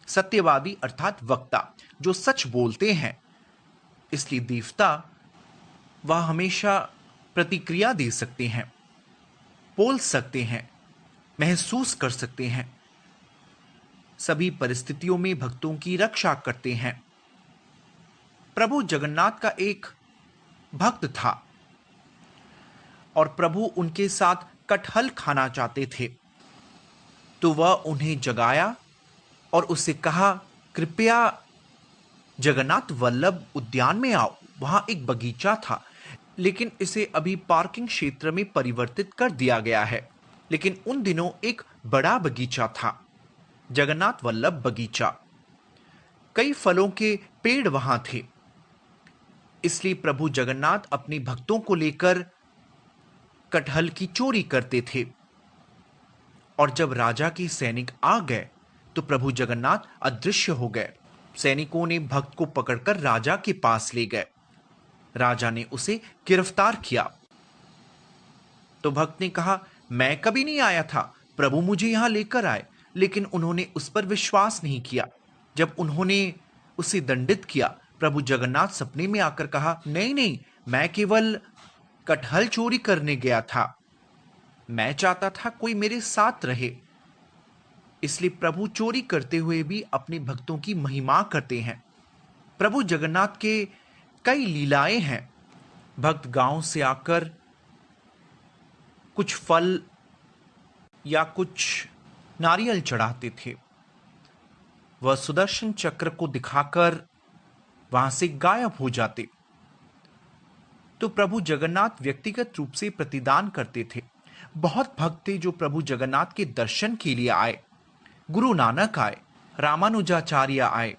सत्यवादी अर्थात वक्ता, जो सच बोलते हैं। इसलिए देवता वह हमेशा प्रतिक्रिया दे सकते हैं, बोल सकते हैं, महसूस कर सकते हैं, सभी परिस्थितियों में भक्तों की रक्षा करते हैं। प्रभु जगन्नाथ का एक भक्त था, और प्रभु उनके साथ कटहल खाना चाहते थे। तो वह उन्हें जगाया और उससे कहा, कृपया जगन्नाथ वल्लभ उद्यान में आओ। वहां एक बगीचा था, लेकिन इसे अभी पार्किंग क्षेत्र में परिवर्तित कर दिया गया है। लेकिन उन दिनों एक बड़ा बगीचा था, जगन्नाथ वल्लभ बगीचा। कई फलों के पेड़ वहां थे। इसलिए प्रभु जगन्नाथ अपने भक्तों को लेकर कटहल की चोरी करते थे। और जब राजा के सैनिक आ गए तो प्रभु जगन्नाथ अदृश्य हो गए। सैनिकों ने भक्त को पकड़कर राजा के पास ले गए। राजा ने उसे गिरफ्तार किया। तो भक्त ने कहा, मैं कभी नहीं आया था, प्रभु मुझे यहां लेकर आए। लेकिन उन्होंने उस पर विश्वास नहीं किया। जब उन्होंने उसे दंडित किया, प्रभु जगन्नाथ सपने में आकर कहा, नहीं नहीं, मैं केवल कटहल चोरी करने गया था, मैं चाहता था कोई मेरे साथ रहे। इसलिए प्रभु चोरी करते हुए भी अपने भक्तों की महिमा करते हैं। प्रभु जगन्नाथ के कई लीलाएं हैं। भक्त गांव से आकर कुछ फल या कुछ नारियल चढ़ाते थे। वह सुदर्शन चक्र को दिखाकर वहां से गायब हो जाते। तो प्रभु जगन्नाथ व्यक्तिगत रूप से प्रतिदान करते थे। बहुत भक्त थे जो प्रभु जगन्नाथ के दर्शन के लिए आए। गुरु नानक आए, रामानुजाचार्य आए।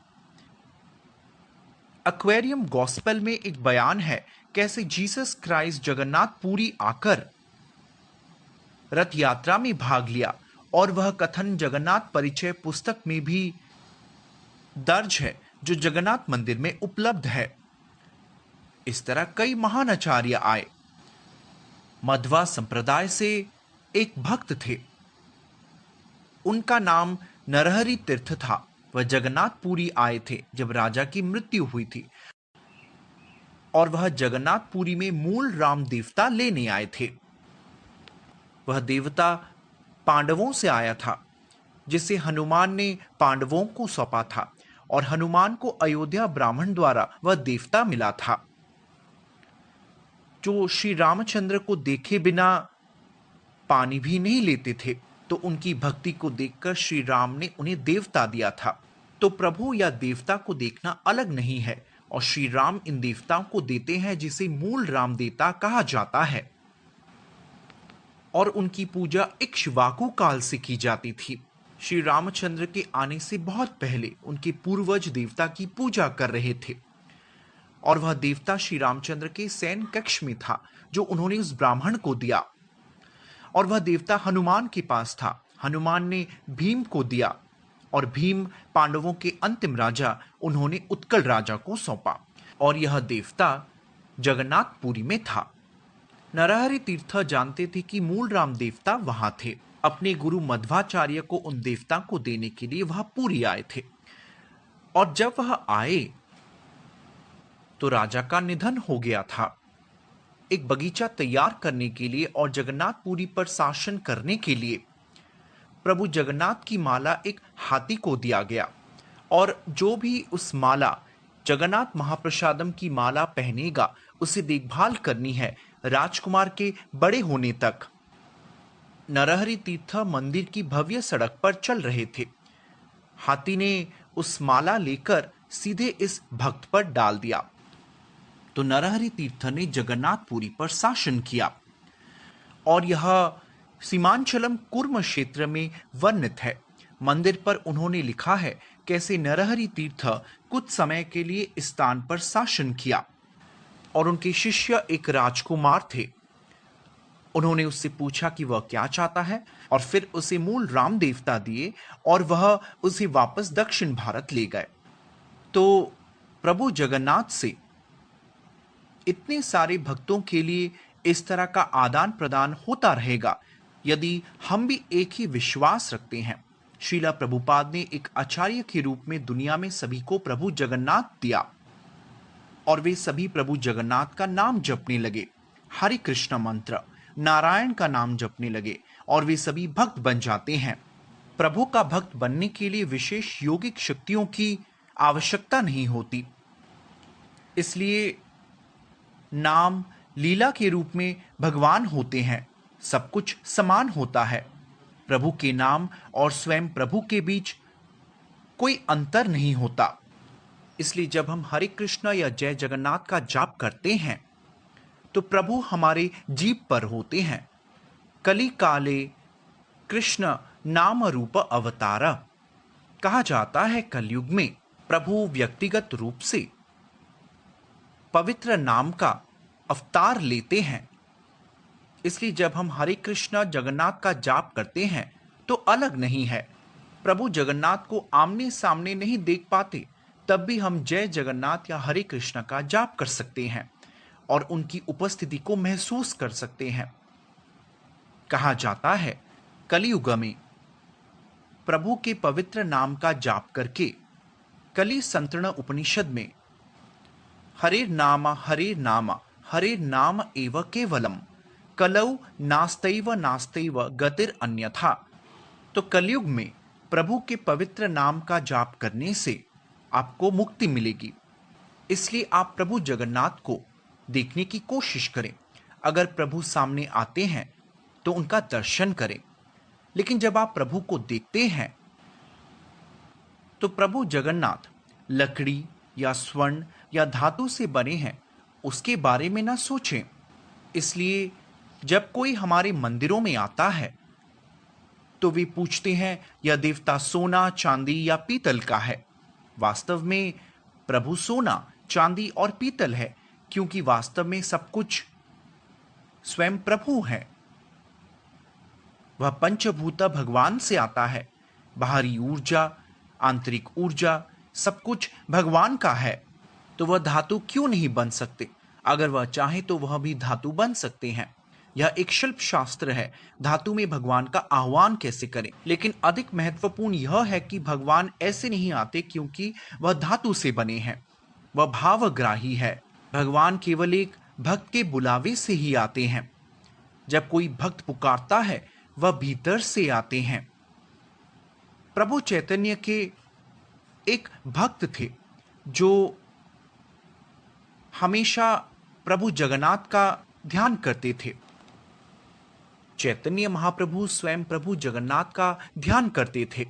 एक्वेरियम गॉस्पेल में एक बयान है कैसे जीसस क्राइस्ट जगन्नाथ पुरी आकर रथ यात्रा में भाग लिया, और वह कथन जगन्नाथ परिचय पुस्तक में भी दर्ज है, जो जगन्नाथ मंदिर में उपलब्ध है। इस तरह कई महान आचार्य आए। मध्वा संप्रदाय से एक भक्त थे, उनका नाम नरहरि तीर्थ था। वह जगन्नाथपुरी आए थे जब राजा की मृत्यु हुई थी, और वह जगन्नाथपुरी में मूल राम देवता लेने आए थे। वह देवता पांडवों से आया था, जिसे हनुमान ने पांडवों को सौंपा था, और हनुमान को अयोध्या ब्राह्मण द्वारा वह देवता मिला था, जो श्री रामचंद्र को देखे बिना पानी भी नहीं लेते थे। तो उनकी भक्ति को देखकर श्री राम ने उन्हें देवता दिया था। तो प्रभु या देवता को देखना अलग नहीं है, और श्री राम इन देवताओं को देते हैं जिसे मूल राम देवता कहा जाता है। और उनकी पूजा इक्ष्वाकु काल से की जाती थी। श्री रामचंद्र के आने से बहुत पहले उनके पूर्वज देवता की पूजा कर रहे थे, और वह देवता श्री रामचंद्र के सैन कक्ष में था, जो उन्होंने उस ब्राह्मण को दिया। और वह देवता हनुमान के पास था। हनुमान ने भीम को दिया, और भीम पांडवों के अंतिम राजा, उन्होंने उत्कल राजा को सौंपा। और यह देवता जगन्नाथपुरी में था। नरहरि तीर्थ जानते थे कि मूल राम देवता वहां थे। अपने गुरु मध्वाचार्य को उन देवता को देने के लिए वह पुरी आए थे। और जब वह आए तो राजा का निधन हो गया था। एक बगीचा तैयार करने के लिए और जगन्नाथपुरी पर शासन करने के लिए प्रभु जगन्नाथ की माला एक हाथी को दिया गया, और जो भी उस माला जगन्नाथ महाप्रसादम की माला पहनेगा उसे देखभाल करनी है राजकुमार के बड़े होने तक। नरहरि तीर्थ मंदिर की भव्य सड़क पर चल रहे थे। हाथी ने उस माला लेकर सीधे इस भक्त पर डाल दिया तो नरहरि तीर्थ ने जगन्नाथपुरी पर शासन किया। और यह सीमांचलम कुर्म क्षेत्र में वर्णित है। मंदिर पर उन्होंने लिखा है कैसे नरहरि तीर्थ कुछ समय के लिए इस स्थान पर शासन किया, और उनके शिष्य एक राजकुमार थे। उन्होंने उससे पूछा कि वह क्या चाहता है, और फिर उसे मूल राम देवता दिए और वह उसे वापस दक्षिण भारत ले गए। तो प्रभु जगन्नाथ से इतने सारे भक्तों के लिए इस तरह का आदान प्रदान होता रहेगा यदि हम भी एक ही विश्वास रखते हैं। श्रीला प्रभुपाद ने एक आचार्य के रूप में दुनिया में सभी को प्रभु जगन्नाथ दिया, और वे सभी प्रभु जगन्नाथ का नाम जपने लगे, हरे कृष्ण मंत्र, नारायण का नाम जपने लगे, और वे सभी भक्त बन जाते हैं। प्रभु का भक्त बनने के लिए विशेष योगिक शक्तियों की आवश्यकता नहीं होती। इसलिए नाम लीला के रूप में भगवान होते हैं, सब कुछ समान होता है। प्रभु के नाम और स्वयं प्रभु के बीच कोई अंतर नहीं होता। इसलिए जब हम हरे कृष्ण या जय जगन्नाथ का जाप करते हैं तो प्रभु हमारे जीभ पर होते हैं। कली काले कृष्ण नाम रूप अवतारा कहा जाता है। कलयुग में प्रभु व्यक्तिगत रूप से पवित्र नाम का अवतार लेते हैं। इसलिए जब हम हरे कृष्ण जगन्नाथ का जाप करते हैं तो अलग नहीं है। प्रभु जगन्नाथ को आमने सामने नहीं देख पाते, तब भी हम जय जगन्नाथ या हरे कृष्ण का जाप कर सकते हैं और उनकी उपस्थिति को महसूस कर सकते हैं। कहा जाता है कलियुग में प्रभु के पवित्र नाम का जाप करके कलि संतरण उपनिषद में हरे नाम हरे नाम एव केवलम कलौ नास्तैव नास्तैव गतिर अन्यथा। तो कलयुग में प्रभु के पवित्र नाम का जाप करने से आपको मुक्ति मिलेगी। इसलिए आप प्रभु जगन्नाथ को देखने की कोशिश करें। अगर प्रभु सामने आते हैं तो उनका दर्शन करें, लेकिन जब आप प्रभु को देखते हैं तो प्रभु जगन्नाथ लकड़ी या स्वर्ण या धातु से बने हैं उसके बारे में ना सोचें। इसलिए जब कोई हमारे मंदिरों में आता है तो वे पूछते हैं यह देवता सोना, चांदी या पीतल का है। वास्तव में प्रभु सोना, चांदी और पीतल है, क्योंकि वास्तव में सब कुछ स्वयं प्रभु है। वह पंचभूत भगवान से आता है। बाहरी ऊर्जा, आंतरिक ऊर्जा, सब कुछ भगवान का है। तो वह धातु क्यों नहीं बन सकते? अगर वह चाहे तो वह भी धातु बन सकते हैं। यह एक शिल्प शास्त्र है, धातु में भगवान का आह्वान कैसे करें। लेकिन अधिक महत्वपूर्ण यह है कि भगवान ऐसे नहीं आते क्योंकि वह धातु से बने हैं, वह भावग्राही है। भगवान केवल एक भक्त के बुलावे से ही आते हैं। जब कोई भक्त पुकारता है वह भीतर से आते हैं। प्रभु चैतन्य के एक भक्त थे जो हमेशा प्रभु जगन्नाथ का ध्यान करते थे। चैतन्य महाप्रभु स्वयं प्रभु जगन्नाथ का ध्यान करते थे।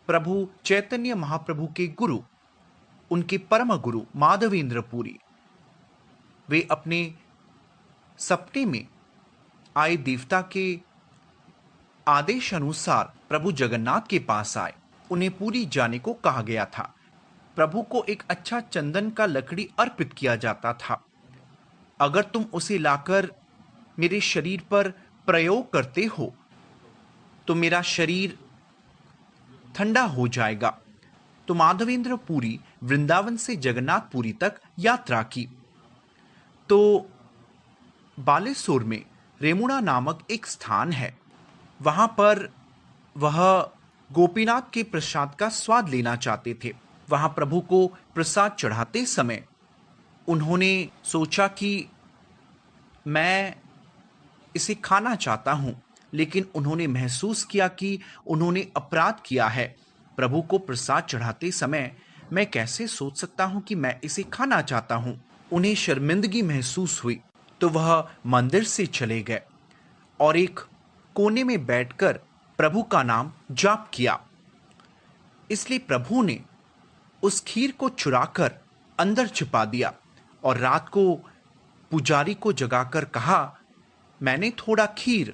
प्रभु चैतन्य महाप्रभु के गुरु, उनके परम गुरु माधवेंद्र पुरी, वे अपने सपने में आए देवता के आदेश अनुसार प्रभु जगन्नाथ के पास आए। उन्हें पूरी जाने को कहा गया था। प्रभु को एक अच्छा चंदन का लकड़ी अर्पित किया जाता था। अगर तुम उसे लाकर मेरे शरीर पर प्रयोग करते हो तो मेरा शरीर ठंडा हो जाएगा। तो माधवेंद्र पुरी वृंदावन से जगन्नाथपुरी तक यात्रा की। तो बालेश्वर में रेमुणा नामक एक स्थान है। वहां पर वह गोपीनाथ के प्रसाद का स्वाद लेना चाहते थे। वहां प्रभु को प्रसाद चढ़ाते समय उन्होंने सोचा कि मैं इसे खाना चाहता हूं, लेकिन उन्होंने महसूस किया कि उन्होंने अपराध किया है। प्रभु को प्रसाद चढ़ाते समय मैं कैसे सोच सकता हूं कि मैं इसे खाना चाहता हूं। उन्हें शर्मिंदगी महसूस हुई, तो वह मंदिर से चले गए और एक कोने में बैठकर प्रभु का नाम जाप किया। इसलिए प्रभु ने उस खीर को चुराकर अंदर छिपा दिया और रात को पुजारी को जगाकर कहा, मैंने थोड़ा खीर,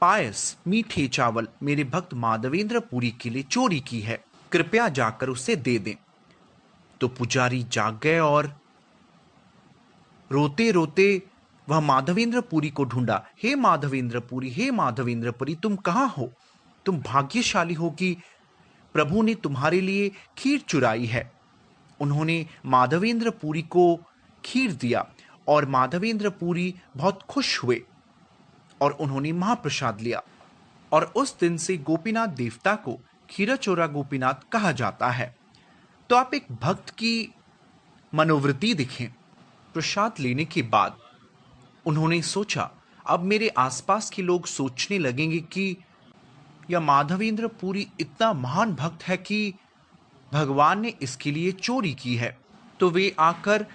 पायस, मीठे चावल मेरे भक्त माधवेंद्र पुरी के लिए चोरी की है, कृपया जाकर उसे दे दें। तो पुजारी जाग गए और रोते रोते वह माधवेंद्र पुरी को ढूंढा। हे माधवेंद्र पुरी, हे माधवेंद्र पुरी, तुम कहाँ हो? तुम भाग्यशाली हो कि प्रभु ने तुम्हारे लिए खीर चुराई है। उन्होंने माधवेंद्र पुरी को खीर दिया और माधवेंद्र पुरी बहुत खुश हुए और उन्होंने महाप्रसाद लिया। और उस दिन से गोपीनाथ देवता को खीरचोरा गोपीनाथ कहा जाता है। तो आप एक भक्त की मनोवृत्ति देखें। प्रसाद लेने के बाद उन्होंने सोचा, अब मेरे आसपास के लोग सोचने लगेंगे कि यह माधवेंद्र पुरी इतना महान भक्त है कि भगवान ने इसके लिए चोरी की है, तो वे आकर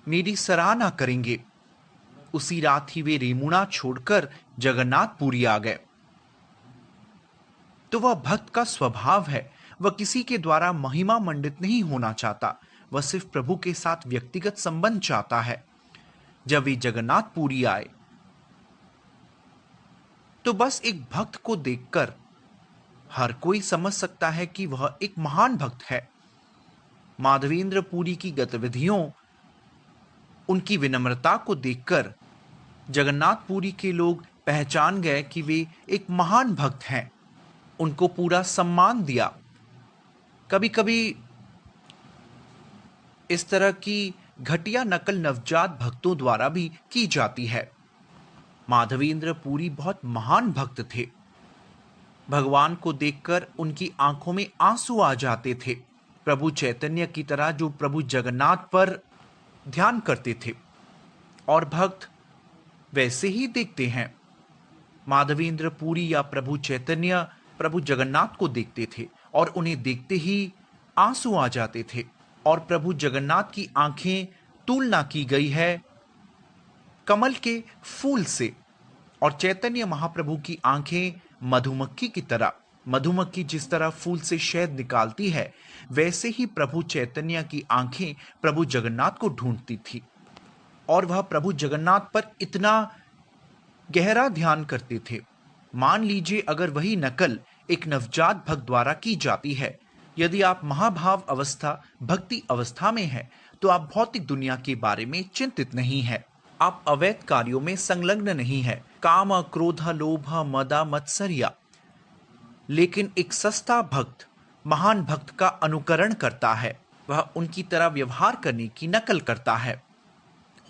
मेरी सराहना करेंगे। उसी रात ही वे रेमुणा छोड़कर जगन्नाथपुरी आ गए। तो वह भक्त का स्वभाव है, वह किसी के द्वारा महिमा मंडित नहीं होना चाहता, वह सिर्फ प्रभु के साथ व्यक्तिगत संबंध चाहता है। जब वे जगन्नाथपुरी आए तो बस एक भक्त को देखकर हर कोई समझ सकता है कि वह एक महान भक्त है। माधवेंद्र पुरी की गतिविधियों, उनकी विनम्रता को देखकर जगन्नाथपुरी के लोग पहचान गए कि वे एक महान भक्त हैं। उनको पूरा सम्मान दिया। कभी कभी इस तरह की घटिया नकल नवजात भक्तों द्वारा भी की जाती है। माधवेंद्र पुरी बहुत महान भक्त थे। भगवान को देखकर उनकी आंखों में आंसू आ जाते थे, प्रभु चैतन्य की तरह जो प्रभु जगन्नाथ पर ध्यान करते थे। और भक्त वैसे ही देखते हैं। माधवेंद्र पुरी या प्रभु चैतन्य प्रभु जगन्नाथ को देखते थे और उन्हें देखते ही आंसू आ जाते थे। और प्रभु जगन्नाथ की आंखें तुलना की गई है कमल के फूल से, और चैतन्य महाप्रभु की आंखें मधुमक्खी की तरह। मधुमक्खी जिस तरह फूल से शहद निकालती है, वैसे ही प्रभु चैतन्य की आंखें प्रभु जगन्नाथ को ढूंढती थी। और वह प्रभु जगन्नाथ पर इतना गहरा ध्यान करते थे। मान लीजिए अगर वही नकल एक नवजात भक्त द्वारा की जाती है, यदि आप महाभाव अवस्था, भक्ति अवस्था में हैं, तो आप भौतिक दुनिया के बारे में चिंतित नहीं है, आप अवैध कार्यों में संलग्न नहीं है, काम, क्रोध, लोभ, मद, मत्सर्य। लेकिन एक सस्ता भक्त महान भक्त का अनुकरण करता है, वह उनकी तरह व्यवहार करने की नकल करता है।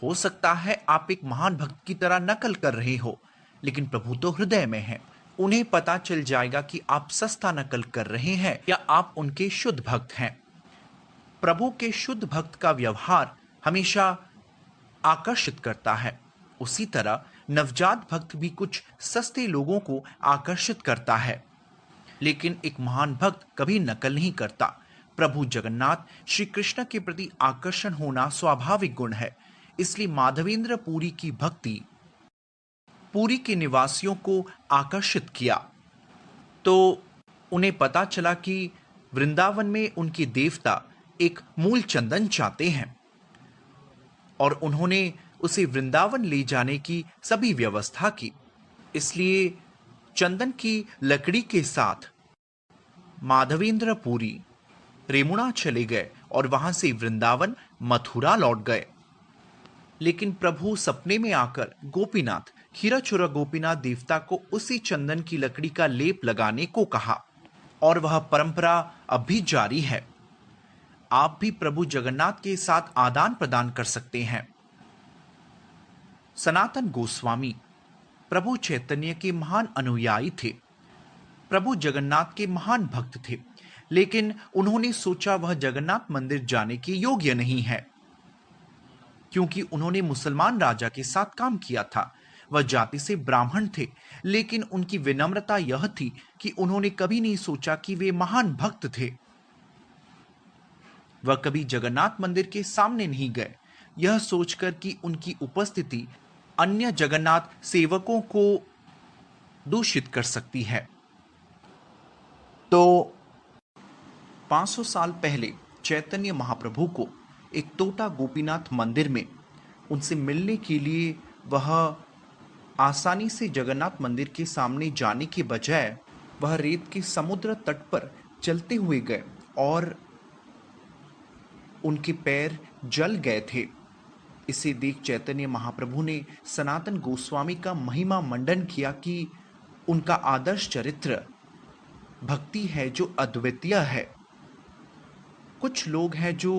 हो सकता है आप एक महान भक्त की तरह नकल कर रहे हो, लेकिन प्रभु तो हृदय में है। उन्हें पता चल जाएगा कि आप सस्ता नकल कर रहे हैं या आप उनके शुद्ध भक्त हैं। प्रभु के शुद्ध भक्त का व्यवहार हमेशा आकर्षित करता है। उसी तरह नवजात भक्त भी कुछ सस्ते लोगों को आकर्षित करता है, लेकिन एक महान भक्त कभी नकल नहीं करता। प्रभु जगन्नाथ श्री कृष्ण के प्रति आकर्षण होना स्वाभाविक गुण है। इसलिए माधवेंद्र पुरी की भक्ति पुरी के निवासियों को आकर्षित किया। तो उन्हें पता चला कि वृंदावन में उनके देवता एक मूल चंदन चाहते हैं और उन्होंने उसे वृंदावन ले जाने की सभी व्यवस्था की। इसलिए चंदन की लकड़ी के साथ माधवेंद्र पुरी रेमुणा चले गए और वहां से वृंदावन, मथुरा लौट गए। लेकिन प्रभु सपने में आकर गोपीनाथ, खीराचोरा गोपीनाथ देवता को उसी चंदन की लकड़ी का लेप लगाने को कहा और वह परंपरा अब भी जारी है। आप भी प्रभु जगन्नाथ के साथ आदान प्रदान कर सकते हैं। सनातन गोस्वामी प्रभु चैतन्य के महान अनुयायी थे, प्रभु जगन्नाथ के महान भक्त थे, लेकिन उन्होंने सोचा वह जगन्नाथ मंदिर जाने के योग्य नहीं है, क्योंकि उन्होंने मुसलमान राजा के साथ काम किया था। वह जाति से ब्राह्मण थे, लेकिन उनकी विनम्रता यह थी कि उन्होंने कभी नहीं सोचा कि वे महान भक्त थे। वह कभी जगन्नाथ मंदिर के सामने नहीं गए, यह सोचकर कि उनकी उपस्थिति अन्य जगन्नाथ सेवकों को दूषित कर सकती है। तो 500 साल पहले चैतन्य महाप्रभु को एक टोटा गोपीनाथ मंदिर में उनसे मिलने के लिए वह आसानी से जगन्नाथ मंदिर के सामने जाने के बजाय वह रेत के समुद्र तट पर चलते हुए गए और उनके पैर जल गए थे। इसे देख चैतन्य महाप्रभु ने सनातन गोस्वामी का महिमा मंडन किया कि उनका आदर्श चरित्र भक्ति है जो अद्वितीय है। कुछ लोग हैं जो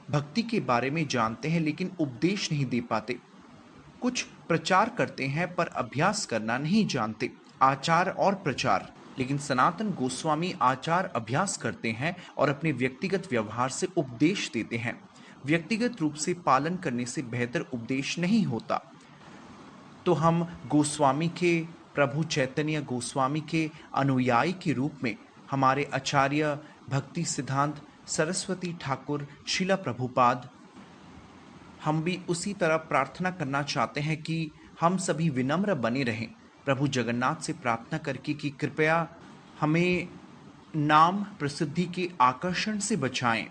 भक्ति के बारे में जानते हैं लेकिन उपदेश नहीं दे पाते। कुछ प्रचार करते हैं पर अभ्यास करना नहीं जानते, आचार और प्रचार। लेकिन सनातन गोस्वामी आचार अभ्यास करते हैं और अपने व्यक्तिगत व्यवहार से उपदेश देते हैं। व्यक्तिगत रूप से पालन करने से बेहतर उपदेश नहीं होता। तो हम गोस्वामी के, प्रभु चैतन्य गोस्वामी के अनुयायी के रूप में हमारे आचार्य भक्ति सिद्धांत सरस्वती ठाकुर शीला प्रभुपाद, हम भी उसी तरह प्रार्थना करना चाहते हैं कि हम सभी विनम्र बने रहें, प्रभु जगन्नाथ से प्रार्थना करके कि कृपया हमें नाम प्रसिद्धि के आकर्षण से बचाएं।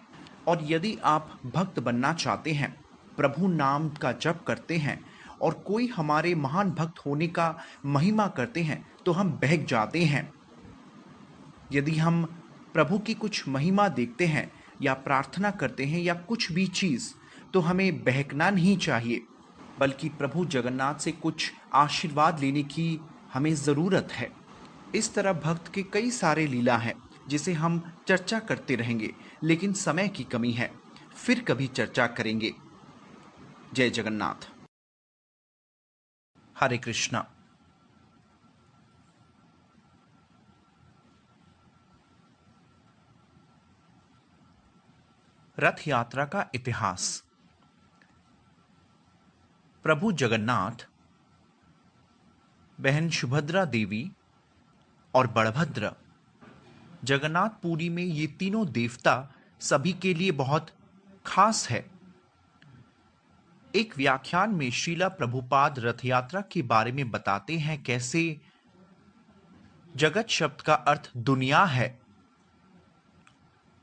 और यदि आप भक्त बनना चाहते हैं, प्रभु नाम का जप करते हैं और कोई हमारे महान भक्त होने का महिमा करते हैं तो हम बहक जाते हैं। यदि हम प्रभु की कुछ महिमा देखते हैं या प्रार्थना करते हैं या कुछ भी चीज़, तो हमें बहकना नहीं चाहिए, बल्कि प्रभु जगन्नाथ से कुछ आशीर्वाद लेने की हमें ज़रूरत है। इस तरह भक्त के कई सारे लीला हैं जिसे हम चर्चा करते रहेंगे, लेकिन समय की कमी है, फिर कभी चर्चा करेंगे। जय जगन्नाथ। हरे कृष्णा। रथ यात्रा का इतिहास। प्रभु जगन्नाथ, बहन सुभद्रा देवी और बलभद्र, जगन्नाथपुरी में ये तीनों देवता सभी के लिए बहुत खास है। एक व्याख्यान में श्रीला प्रभुपाद रथ यात्रा के बारे में बताते हैं कैसे जगत शब्द का अर्थ दुनिया है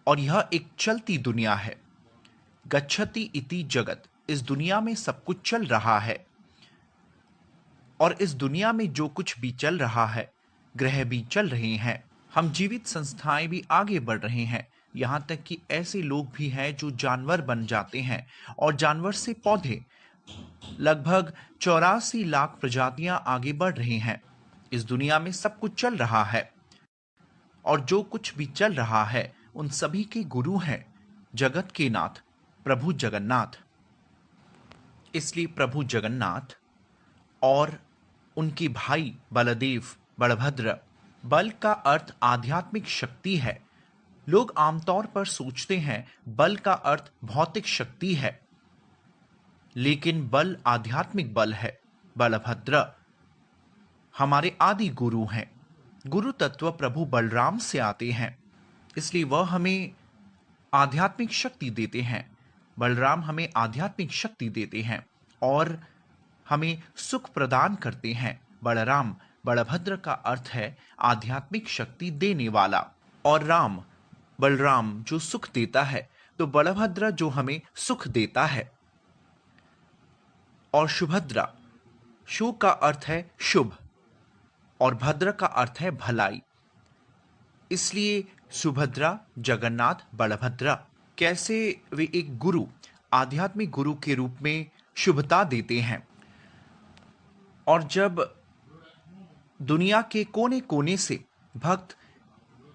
और यह एक चलती दुनिया है। गच्छति इति जगत, इस दुनिया में सब कुछ चल रहा है और इस दुनिया में जो कुछ भी चल रहा है, ग्रह भी चल रहे हैं, हम जीवित संस्थाएं भी आगे बढ़ रहे हैं। यहाँ तक कि ऐसे लोग भी हैं जो जानवर बन जाते हैं और जानवर से पौधे, लगभग 84 लाख प्रजातियां आगे बढ़ रही हैं। इस दुनिया में सब कुछ चल रहा है और जो कुछ भी चल रहा है उन सभी के गुरु हैं जगत के नाथ प्रभु जगन्नाथ। इसलिए प्रभु जगन्नाथ और उनके भाई बलदेव, बलभद्र, बल का अर्थ आध्यात्मिक शक्ति है। लोग आमतौर पर सोचते हैं बल का अर्थ भौतिक शक्ति है, लेकिन बल आध्यात्मिक बल है। बलभद्र हमारे आदि गुरु हैं। गुरु तत्व प्रभु बलराम से आते हैं, इसलिए वह हमें आध्यात्मिक शक्ति देते हैं। बलराम हमें आध्यात्मिक शक्ति देते हैं और हमें सुख प्रदान करते हैं। बलराम, बलभद्र का अर्थ है आध्यात्मिक शक्ति देने वाला, और राम, बलराम जो सुख देता है, तो बलभद्र जो हमें सुख देता है। और सुभद्रा, शु का अर्थ है शुभ और भद्र का अर्थ है भलाई। इसलिए सुभद्रा, जगन्नाथ, बलभद्र कैसे वे एक गुरु, आध्यात्मिक गुरु के रूप में शुभता देते हैं। और जब दुनिया के कोने कोने से भक्त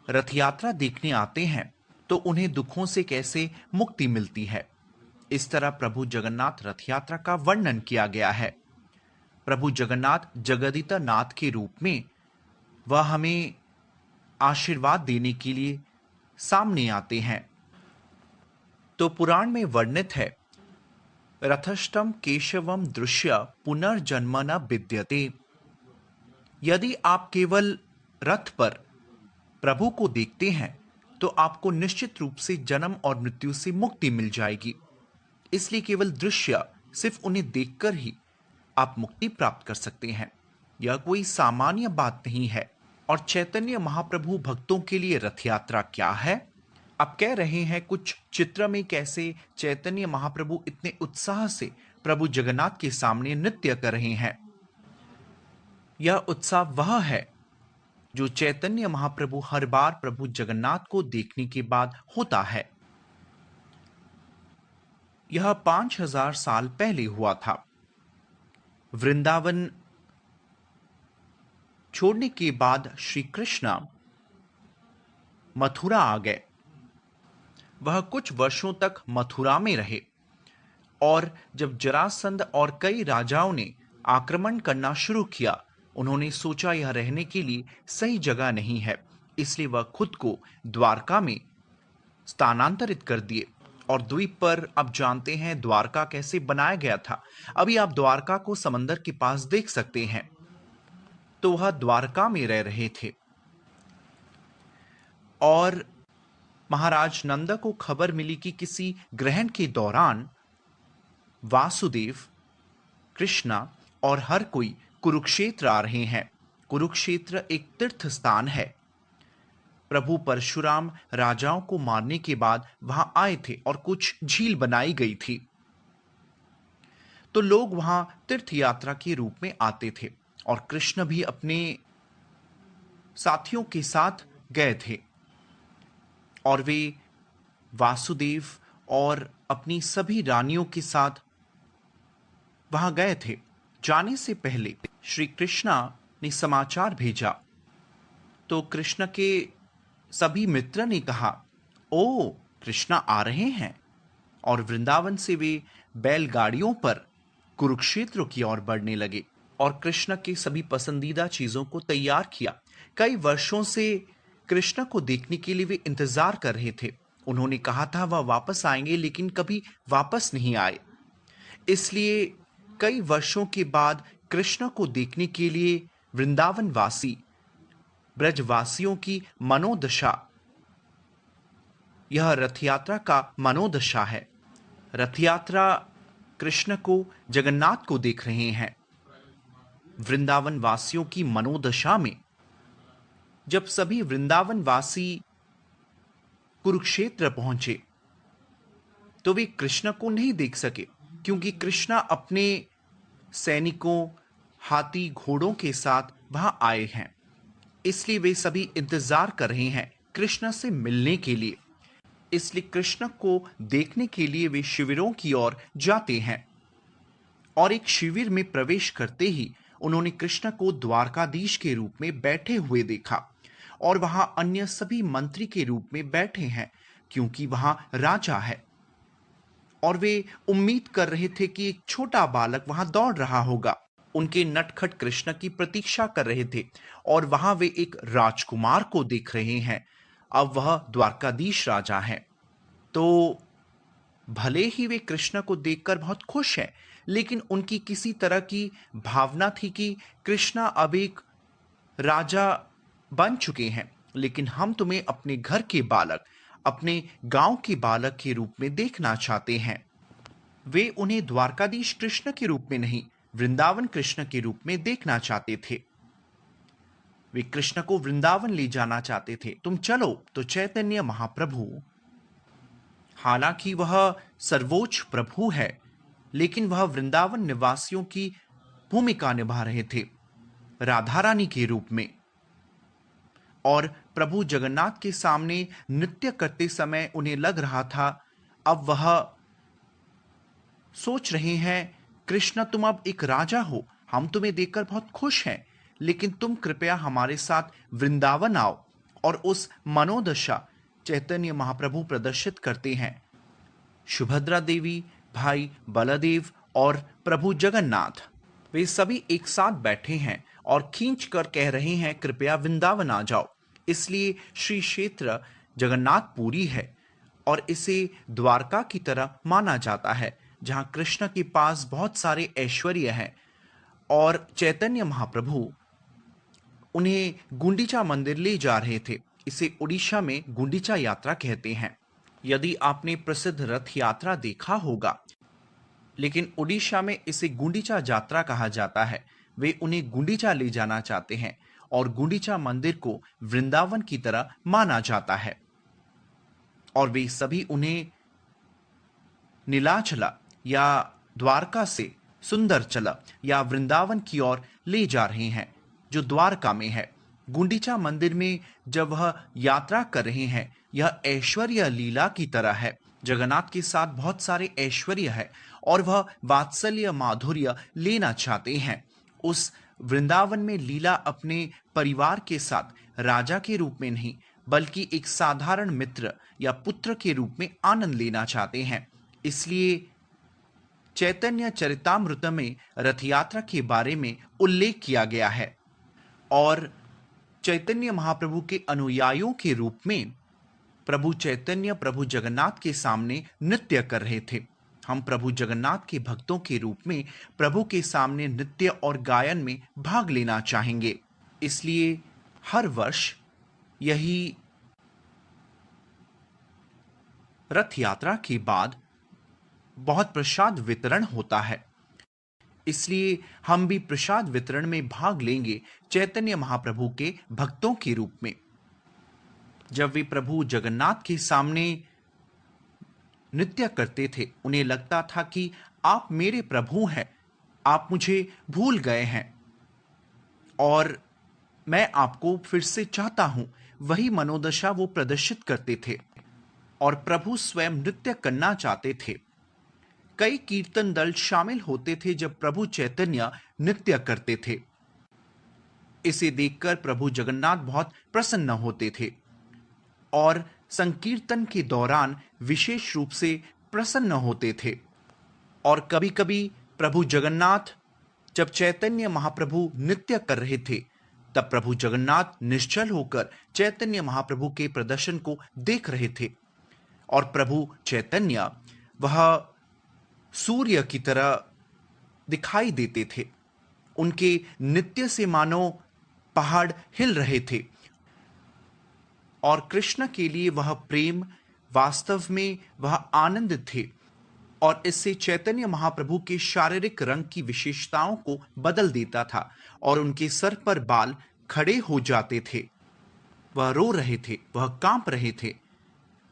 रथ यात्रा देखने आते हैं तो उन्हें दुखों से कैसे मुक्ति मिलती है, इस तरह प्रभु जगन्नाथ रथ यात्रा का वर्णन किया गया है। प्रभु जगन्नाथ जगदिता नाथ के रूप में वह हमें आशीर्वाद देने के लिए सामने आते हैं। तो पुराण में वर्णित है, रथष्टम केशवम दृश्य पुनर्जन्म न विद्यते। यदि आप केवल रथ पर प्रभु को देखते हैं तो आपको निश्चित रूप से जन्म और मृत्यु से मुक्ति मिल जाएगी। इसलिए केवल दृश्य, सिर्फ उन्हें देखकर ही आप मुक्ति प्राप्त कर सकते हैं। यह कोई सामान्य बात नहीं है। और चैतन्य महाप्रभु भक्तों के लिए रथ यात्रा क्या है? आप कह रहे हैं कुछ चित्र में कैसे चैतन्य महाप्रभु इतने उत्साह से प्रभु जगन्नाथ के सामने नृत्य कर रहे हैं। यह उत्साह वह है जो चैतन्य महाप्रभु हर बार प्रभु जगन्नाथ को देखने के बाद होता है। यह 5000 साल पहले हुआ था। वृंदावन छोड़ने के बाद श्री कृष्ण मथुरा आ गए। वह कुछ वर्षों तक मथुरा में रहे और जब जरासंध और कई राजाओं ने आक्रमण करना शुरू किया, उन्होंने सोचा यह रहने के लिए सही जगह नहीं है, इसलिए वह खुद को द्वारका में स्थानांतरित कर दिए। और द्वीप पर अब जानते हैं द्वारका कैसे बनाया गया था। अभी आप द्वारका को समंदर के पास देख सकते हैं। तो वह द्वारका में रह रहे थे और महाराज नंद को खबर मिली कि किसी ग्रहण के दौरान वासुदेव, कृष्णा और हर कोई कुरुक्षेत्र आ रहे हैं। कुरुक्षेत्र एक तीर्थ स्थान है। प्रभु परशुराम राजाओं को मारने के बाद वहां आए थे और कुछ झील बनाई गई थी, तो लोग वहां तीर्थ यात्रा के रूप में आते थे और कृष्ण भी अपने साथियों के साथ गए थे और वे वासुदेव और अपनी सभी रानियों के साथ वहां गए थे। जाने से पहले श्री कृष्णा ने समाचार भेजा, तो कृष्ण के सभी मित्र ने कहा, ओ कृष्णा आ रहे हैं, और वृंदावन से वे बैलगाड़ियों पर कुरुक्षेत्र की ओर बढ़ने लगे और कृष्ण की सभी पसंदीदा चीजों को तैयार किया। कई वर्षों से कृष्ण को देखने के लिए वे इंतजार कर रहे थे। उन्होंने कहा था वह वापस आएंगे, लेकिन कभी वापस नहीं आए। इसलिए कई वर्षों के बाद कृष्ण को देखने के लिए वृंदावन वासी, ब्रजवासियों की मनोदशा, यह रथ यात्रा का मनोदशा है। रथ यात्रा कृष्ण को, जगन्नाथ को देख रहे हैं। वृंदावन वासियों की मनोदशा में जब सभी वृंदावन वासी कुरुक्षेत्र पहुंचे तो वे कृष्ण को नहीं देख सके, क्योंकि कृष्ण अपने सैनिकों, हाथी घोड़ों के साथ वहां आए हैं। इसलिए वे सभी इंतजार कर रहे हैं कृष्ण से मिलने के लिए। इसलिए कृष्ण को देखने के लिए वे शिविरों की ओर जाते हैं और एक शिविर में प्रवेश करते ही उन्होंने कृष्ण को द्वारकाधीश के रूप में बैठे हुए देखा और वहां अन्य सभी मंत्री के रूप में बैठे हैं, क्योंकि वहां राजा है। और वे उम्मीद कर रहे थे कि एक छोटा बालक वहां दौड़ रहा होगा। उनके नटखट कृष्ण की प्रतीक्षा कर रहे थे और वहां वे एक राजकुमार को देख रहे हैं। अब वह द्वारकाधीश राजा है। तो भले ही वे कृष्ण को देखकर बहुत खुश हैं, लेकिन उनकी किसी तरह की भावना थी कि कृष्णा अब एक राजा बन चुके हैं, लेकिन हम तुम्हें अपने घर के बालक, अपने गांव के बालक के रूप में देखना चाहते हैं। वे उन्हें द्वारकाधीश कृष्ण के रूप में नहीं, वृंदावन कृष्ण के रूप में देखना चाहते थे। वे कृष्ण को वृंदावन ले जाना चाहते थे। तुम चलो। तो चैतन्य महाप्रभु, हालांकि वह सर्वोच्च प्रभु है, लेकिन वह वृंदावन निवासियों की भूमिका निभा रहे थे राधा रानी के रूप में। और प्रभु जगन्नाथ के सामने नृत्य करते समय उन्हें लग रहा था, अब वह सोच रहे हैं, कृष्ण तुम अब एक राजा हो, हम तुम्हें देखकर बहुत खुश हैं, लेकिन तुम कृपया हमारे साथ वृंदावन आओ। और उस मनोदशा चैतन्य महाप्रभु प्रदर्शित करते हैं। सुभद्रा देवी, भाई बलदेव और प्रभु जगन्नाथ वे सभी एक साथ बैठे हैं और खींच कर कह रहे हैं, कृपया वृंदावन आ जाओ। इसलिए श्री क्षेत्र जगन्नाथपुरी है और इसे द्वारका की तरह माना जाता है, जहाँ कृष्ण के पास बहुत सारे ऐश्वर्य हैं और चैतन्य महाप्रभु उन्हें गुंडीचा मंदिर ले जा रहे थे। इसे उड़ीसा में गुंडीचा यात्रा कहते हैं। यदि आपने प्रसिद्ध रथ यात्रा देखा होगा, लेकिन उड़ीसा में इसे गुंडीचा यात्रा कहा जाता है। वे उन्हें गुंडीचा ले जाना चाहते हैं और गुंडीचा मंदिर को वृंदावन की तरह माना जाता है और वे सभी उन्हें नीलाचला या द्वारका से सुंदरचला या वृंदावन की ओर ले जा रहे हैं, जो द्वारका में है। गुंडीचा मंदिर में जब वह यात्रा कर रहे हैं, यह ऐश्वर्य लीला की तरह है। जगन्नाथ के साथ बहुत सारे ऐश्वर्य है और वह वात्सल्य माधुर्य लेना चाहते हैं। उस वृंदावन में लीला अपने परिवार के साथ राजा के रूप में नहीं, बल्कि एक साधारण मित्र या पुत्र के रूप में आनंद लेना चाहते हैं। इसलिए चैतन्य चरितामृत में रथ यात्रा के बारे में उल्लेख किया गया है और चैतन्य महाप्रभु के अनुयायियों के रूप में प्रभु चैतन्य प्रभु जगन्नाथ के सामने नृत्य कर रहे थे। हम प्रभु जगन्नाथ के भक्तों के रूप में प्रभु के सामने नृत्य और गायन में भाग लेना चाहेंगे। इसलिए हर वर्ष यही रथ यात्रा के बाद बहुत प्रसाद वितरण होता है। इसलिए हम भी प्रसाद वितरण में भाग लेंगे चैतन्य महाप्रभु के भक्तों के रूप में। जब वे प्रभु जगन्नाथ के सामने नृत्य करते थे, उन्हें लगता था कि आप मेरे प्रभु हैं, आप मुझे भूल गए हैं और मैं आपको फिर से चाहता हूं। वही मनोदशा वो प्रदर्शित करते थे और प्रभु स्वयं नृत्य करना चाहते थे। कई कीर्तन दल शामिल होते थे जब प्रभु चैतन्य नृत्य करते थे। इसे देखकर प्रभु जगन्नाथ बहुत प्रसन्न होते थे और संकीर्तन के दौरान विशेष रूप से प्रसन्न होते थे। और कभी-कभी प्रभु जगन्नाथ जब चैतन्य महाप्रभु नृत्य कर रहे थे, तब प्रभु जगन्नाथ निश्चल होकर चैतन्य महाप्रभु के प्रदर्शन को देख रहे थे और प्रभु चैतन्य वह सूर्य की तरह दिखाई देते थे। उनके नृत्य से मानो पहाड़ हिल रहे थे और कृष्ण के लिए वह प्रेम वास्तव में वह आनंद थे और इससे चैतन्य महाप्रभु के शारीरिक रंग की विशेषताओं को बदल देता था और उनके सर पर बाल खड़े हो जाते थे। वह रो रहे थे, वह कांप रहे थे।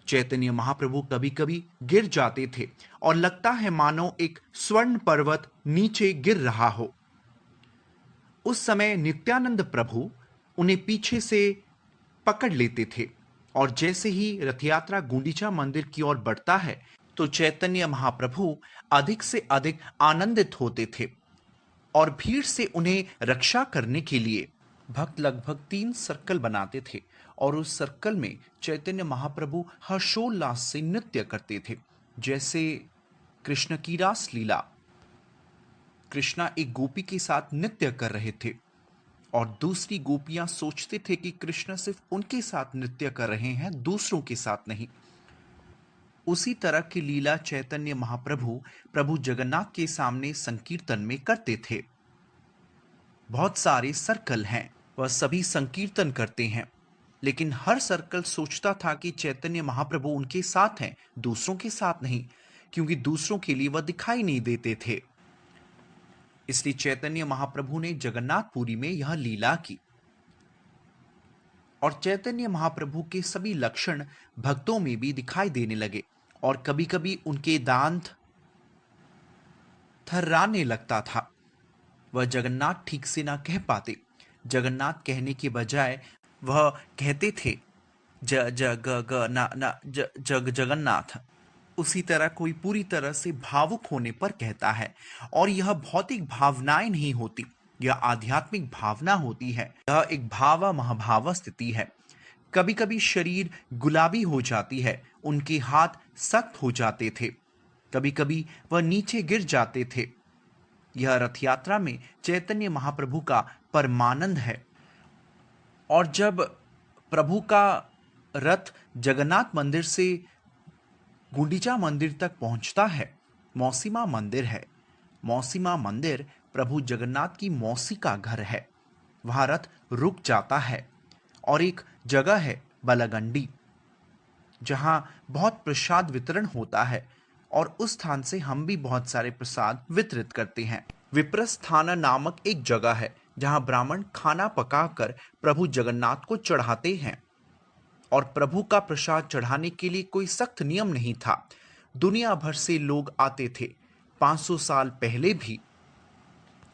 चैतन्य महाप्रभु कभी-कभी गिर जाते थे और लगता है मानो एक स्वर्ण पर्वत नीचे गिर रहा हो। उस समय नित्यानंद प्रभु उन्हें पीछे से पकड़ लेते थे और जैसे ही रथ यात्रा गुंडीचा मंदिर की ओर बढ़ता है, तो चैतन्य महाप्रभु अधिक से अधिक आनंदित होते थे और भीड़ से उन्हें रक्षा करने के लिए भक्त लगभग 3 सर्कल बनाते थे और उस सर्कल में चैतन्य महाप्रभु हर्षोल्लास से नृत्य करते थे। जैसे कृष्ण की रास लीला, कृष्णा एक गोपी के साथ नृत्य कर रहे थे और दूसरी गोपियां सोचते थे कि कृष्ण सिर्फ उनके साथ नृत्य कर रहे हैं, दूसरों के साथ नहीं। उसी तरह की लीला चैतन्य महाप्रभु प्रभु जगन्नाथ के सामने संकीर्तन में करते थे। बहुत सारे सर्कल हैं, वह सभी संकीर्तन करते हैं, लेकिन हर सर्कल सोचता था कि चैतन्य महाप्रभु उनके साथ हैं, दूसरों के साथ नहीं, क्योंकि दूसरों के लिए वह दिखाई नहीं देते थे। इसलिए चैतन्य महाप्रभु ने जगन्नाथपुरी में यह लीला की और चैतन्य महाप्रभु के सभी लक्षण भक्तों में भी दिखाई देने लगे और कभी-कभी उनके दांत थर्राने लगता था। वह जगन्नाथ ठीक से ना कह पाते। जगन्नाथ कहने के बजाय वह कहते थे ज ज ग ग ना ना ज जग जगन्नाथ। उसी तरह कोई पूरी तरह से भावुक होने पर कहता है और यह भौतिक भावनाएं नहीं होती, यह आध्यात्मिक भावना होती है। यह एक भाव महाभाव स्थिति है। कभी कभी शरीर गुलाबी हो जाती है, उनके हाथ सख्त हो जाते थे, कभी कभी वह नीचे गिर जाते थे यह रथ यात्रा में चैतन्य महाप्रभु का परमानंद है। और जब प्रभु का रथ जगन्नाथ मंदिर से गुंडीचा मंदिर तक पहुंचता है, मौसीमा मंदिर है। मौसीमा मंदिर प्रभु जगन्नाथ की मौसी का घर है। वहां रथ रुक जाता है और एक जगह है बलगंडी, जहां बहुत प्रसाद वितरण होता है और उस स्थान से हम भी बहुत सारे प्रसाद वितरित करते हैं। विप्रस्थाना नामक एक जगह है जहां ब्राह्मण खाना पकाकर प्रभु जगन्नाथ को चढ़ाते हैं। और प्रभु का प्रसाद चढ़ाने के लिए कोई सख्त नियम नहीं था। दुनिया भर से लोग आते थे, 500 साल पहले भी,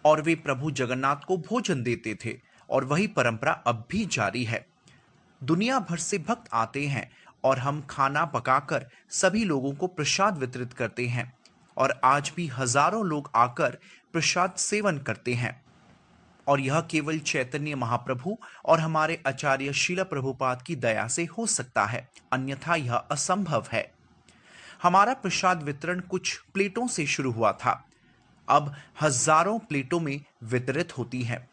और वे प्रभु जगन्नाथ को भोजन देते थे और वही परंपरा अब भी जारी है। दुनिया भर से भक्त आते हैं और हम खाना पकाकर सभी लोगों को प्रसाद वितरित करते हैं और आज भी हजारों लोग आकर प्रसाद सेवन करते हैं। और यह केवल चैतन्य महाप्रभु और हमारे आचार्य शीला प्रभुपाद की दया से हो सकता है, अन्यथा यह असंभव है। हमारा प्रसाद वितरण कुछ प्लेटों से शुरू हुआ था, अब हजारों प्लेटों में वितरित होती है।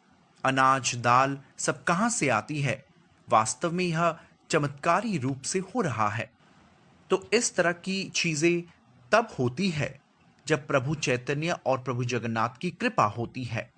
अनाज दाल सब कहां से आती है? वास्तव में यह चमत्कारी रूप से हो रहा है। तो इस तरह की चीजें तब होती है जब प्रभु चैतन्य और प्रभु जगन्नाथ की कृपा होती है।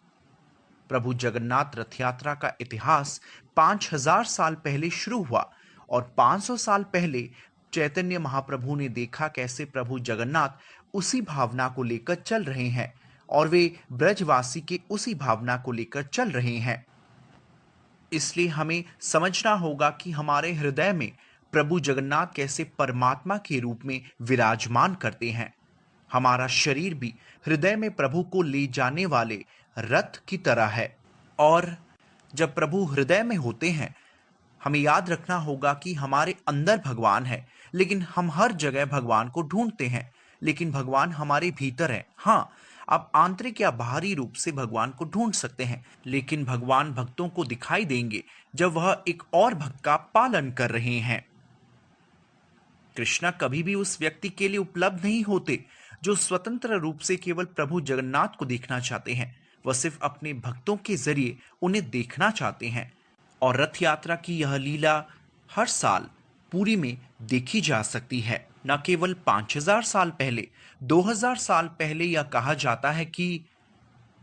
प्रभु जगन्नाथ रथ यात्रा का इतिहास 5000 साल पहले शुरू हुआ और 500 साल पहले चैतन्य महाप्रभु ने देखा कैसे प्रभु जगन्नाथ उसी भावना को लेकर चल रहे हैं और वे ब्रजवासी के उसी भावना को लेकर चल रहे हैं। इसलिए हमें समझना होगा कि हमारे हृदय में प्रभु जगन्नाथ कैसे परमात्मा के रूप में विराजमान करते हैं। हमारा शरीर भी हृदय में प्रभु को ले जाने वाले रथ की तरह है। और जब प्रभु हृदय में होते हैं, हमें याद रखना होगा कि हमारे अंदर भगवान है, लेकिन हम हर जगह भगवान को ढूंढते हैं, लेकिन भगवान हमारे भीतर है। हाँ, आप आंतरिक या बाहरी रूप से भगवान को ढूंढ सकते हैं, लेकिन भगवान भक्तों को दिखाई देंगे जब वह एक और भक्त का पालन कर रहे हैं। कृष्णा कभी भी उस व्यक्ति के लिए उपलब्ध नहीं होते जो स्वतंत्र रूप से केवल प्रभु जगन्नाथ को देखना चाहते हैं। वह सिर्फ अपने भक्तों के जरिए उन्हें देखना चाहते हैं। और रथ यात्रा की यह लीला हर साल पुरी में देखी जा सकती है। न केवल 5000 साल पहले, 2000 साल पहले यह कहा जाता है कि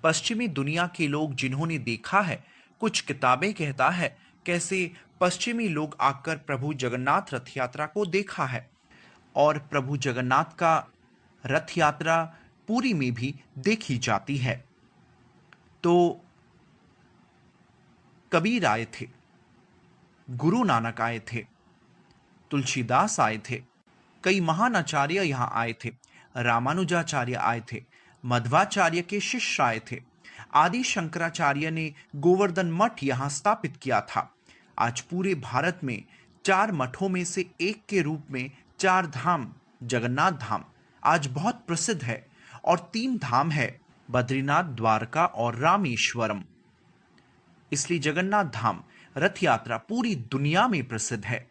पश्चिमी दुनिया के लोग जिन्होंने देखा है, कुछ किताबें कहता है कैसे पश्चिमी लोग आकर प्रभु जगन्नाथ रथ यात्रा को देखा है। और प्रभु जगन्नाथ का रथ यात्रा पुरी में भी देखी जाती है। तो कबीर आए थे, गुरु नानक आए थे, तुलसीदास आए थे, कई महान आचार्य यहाँ आए थे, रामानुजाचार्य आए थे, मध्वाचार्य के शिष्य आए थे, आदि शंकराचार्य ने गोवर्धन मठ यहाँ स्थापित किया था। आज पूरे भारत में 4 मठों में से एक के रूप में 4 धाम, जगन्नाथ धाम आज बहुत प्रसिद्ध है और 3 धाम है, बद्रीनाथ, द्वारका और रामेश्वरम। इसलिए जगन्नाथ धाम रथ यात्रा पूरी दुनिया में प्रसिद्ध है।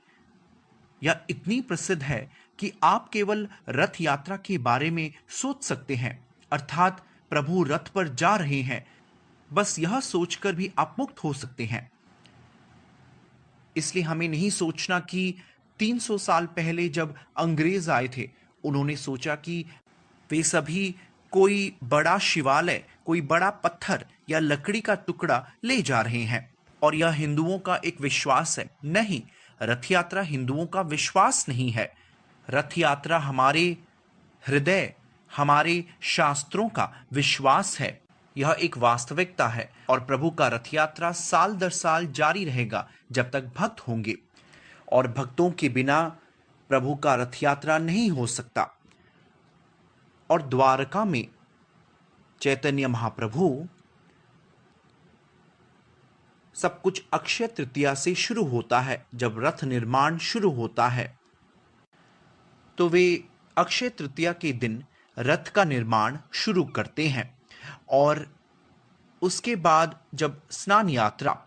यह इतनी प्रसिद्ध है कि आप केवल रथ यात्रा के बारे में सोच सकते हैं, अर्थात प्रभु रथ पर जा रहे हैं, बस यह सोचकर भी आप मुक्त हो सकते हैं। इसलिए हमें नहीं सोचना कि 300 साल पहले जब अंग्रेज आए थे, उन्होंने सोचा कि वे सभी कोई बड़ा शिवालय, कोई बड़ा पत्थर या लकड़ी का टुकड़ा ले जा रहे हैं और यह हिंदुओं का एक विश्वास है। नहीं, रथ यात्रा हिंदुओं का विश्वास नहीं है। रथ यात्रा हमारे हृदय, हमारे शास्त्रों का विश्वास है। यह एक वास्तविकता है और प्रभु का रथ यात्रा साल दर साल जारी रहेगा जब तक भक्त होंगे, और भक्तों के बिना प्रभु का रथ यात्रा नहीं हो सकता। और द्वारका में चैतन्य महाप्रभु, सब कुछ अक्षय तृतीया से शुरू होता है। जब रथ निर्माण शुरू होता है तो वे अक्षय तृतीया के दिन रथ का निर्माण शुरू करते हैं और उसके बाद जब स्नान यात्रा,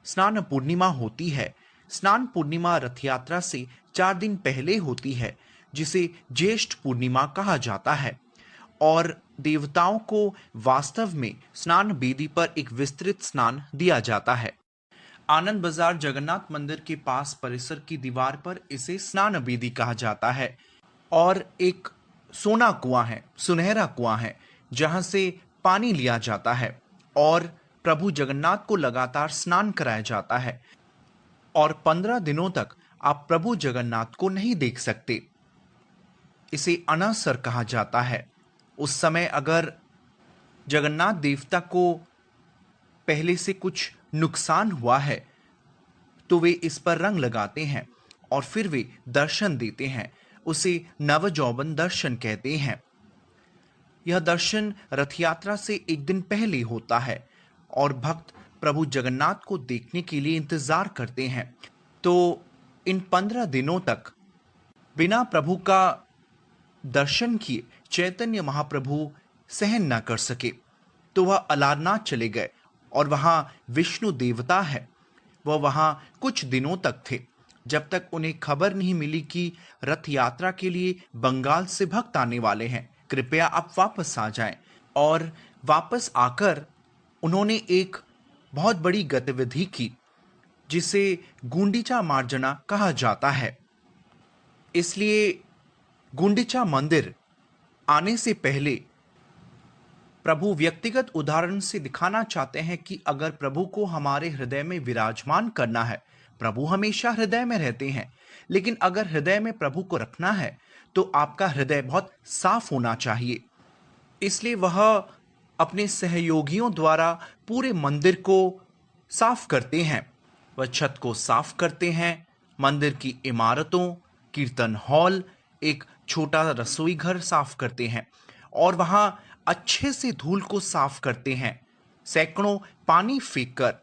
स्नान पूर्णिमा होती है, स्नान पूर्णिमा रथ यात्रा से 4 दिन पहले होती है, जिसे ज्येष्ठ पूर्णिमा कहा जाता है। और देवताओं को वास्तव में स्नान बेदी पर एक विस्तृत स्नान दिया जाता है। आनंद बाजार जगन्नाथ मंदिर के पास परिसर की दीवार पर इसे स्नान बेदी कहा जाता है और एक सोना कुआं है, सुनहरा कुआं है, जहां से पानी लिया जाता है और प्रभु जगन्नाथ को लगातार स्नान कराया जाता है और 15 दिनों तक आप प्रभु जगन्नाथ को नहीं देख सकते। इसे अनासर कहा जाता है। उस समय अगर जगन्नाथ देवता को पहले से कुछ नुकसान हुआ है तो वे इस पर रंग लगाते हैं और फिर वे दर्शन देते हैं। उसे नवजौवन दर्शन कहते हैं। यह दर्शन रथ यात्रा से एक दिन पहले होता है और भक्त प्रभु जगन्नाथ को देखने के लिए इंतजार करते हैं। तो इन 15 दिनों तक बिना प्रभु का दर्शन किए चैतन्य महाप्रभु सहन न कर सके, तो वह अलारनाथ चले गए और वहां विष्णु देवता है, वह वहां कुछ दिनों तक थे, जब तक उन्हें खबर नहीं मिली कि रथ यात्रा के लिए बंगाल से भक्त आने वाले हैं, कृपया आप वापस आ जाएं। और वापस आकर उन्होंने एक बहुत बड़ी गतिविधि की जिसे गुंडीचा मार्जना कहा जाता है। इसलिए गुंडीचा मंदिर आने से पहले प्रभु व्यक्तिगत उदाहरण से दिखाना चाहते हैं कि अगर प्रभु को हमारे हृदय में विराजमान करना है, प्रभु हमेशा हृदय में रहते हैं, लेकिन अगर हृदय में प्रभु को रखना है तो आपका हृदय बहुत साफ होना चाहिए। इसलिए वह अपने सहयोगियों द्वारा पूरे मंदिर को साफ करते हैं। वह छत को साफ करते हैं, मंदिर की इमारतों, कीर्तन हॉल, एक छोटा रसोई घर साफ करते हैं और वहां अच्छे से धूल को साफ करते हैं। सैकड़ों पानी फेंककर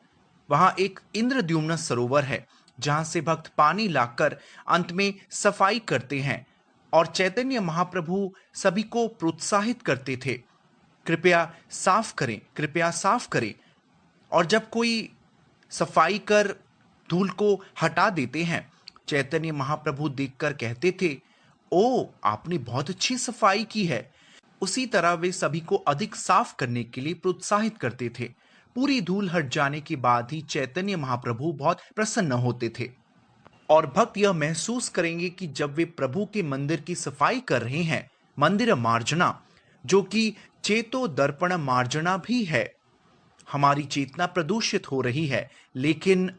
वहां एक इंद्रद्युम्न सरोवर है जहां से भक्त पानी लाकर अंत में सफाई करते हैं और चैतन्य महाप्रभु सभी को प्रोत्साहित करते थे, कृपया साफ करें, कृपया साफ करें। और जब कोई सफाई कर धूल को हटा देते हैं, चैतन्य महाप्रभु देखकर कहते थे, ओ आपने बहुत अच्छी सफाई की है। उसी तरह वे सभी को अधिक साफ करने के लिए प्रोत्साहित करते थे। पूरी धूल हट जाने के बाद ही चैतन्य महाप्रभु बहुत प्रसन्न होते थे और भक्त यह महसूस करेंगे कि जब वे प्रभु के मंदिर की सफाई कर रहे हैं, मंदिर मार्जना, जो कि चेतो दर्पण मार्जना भी है, हमारी चेतना प्रदूषित हो रही है, लेकिन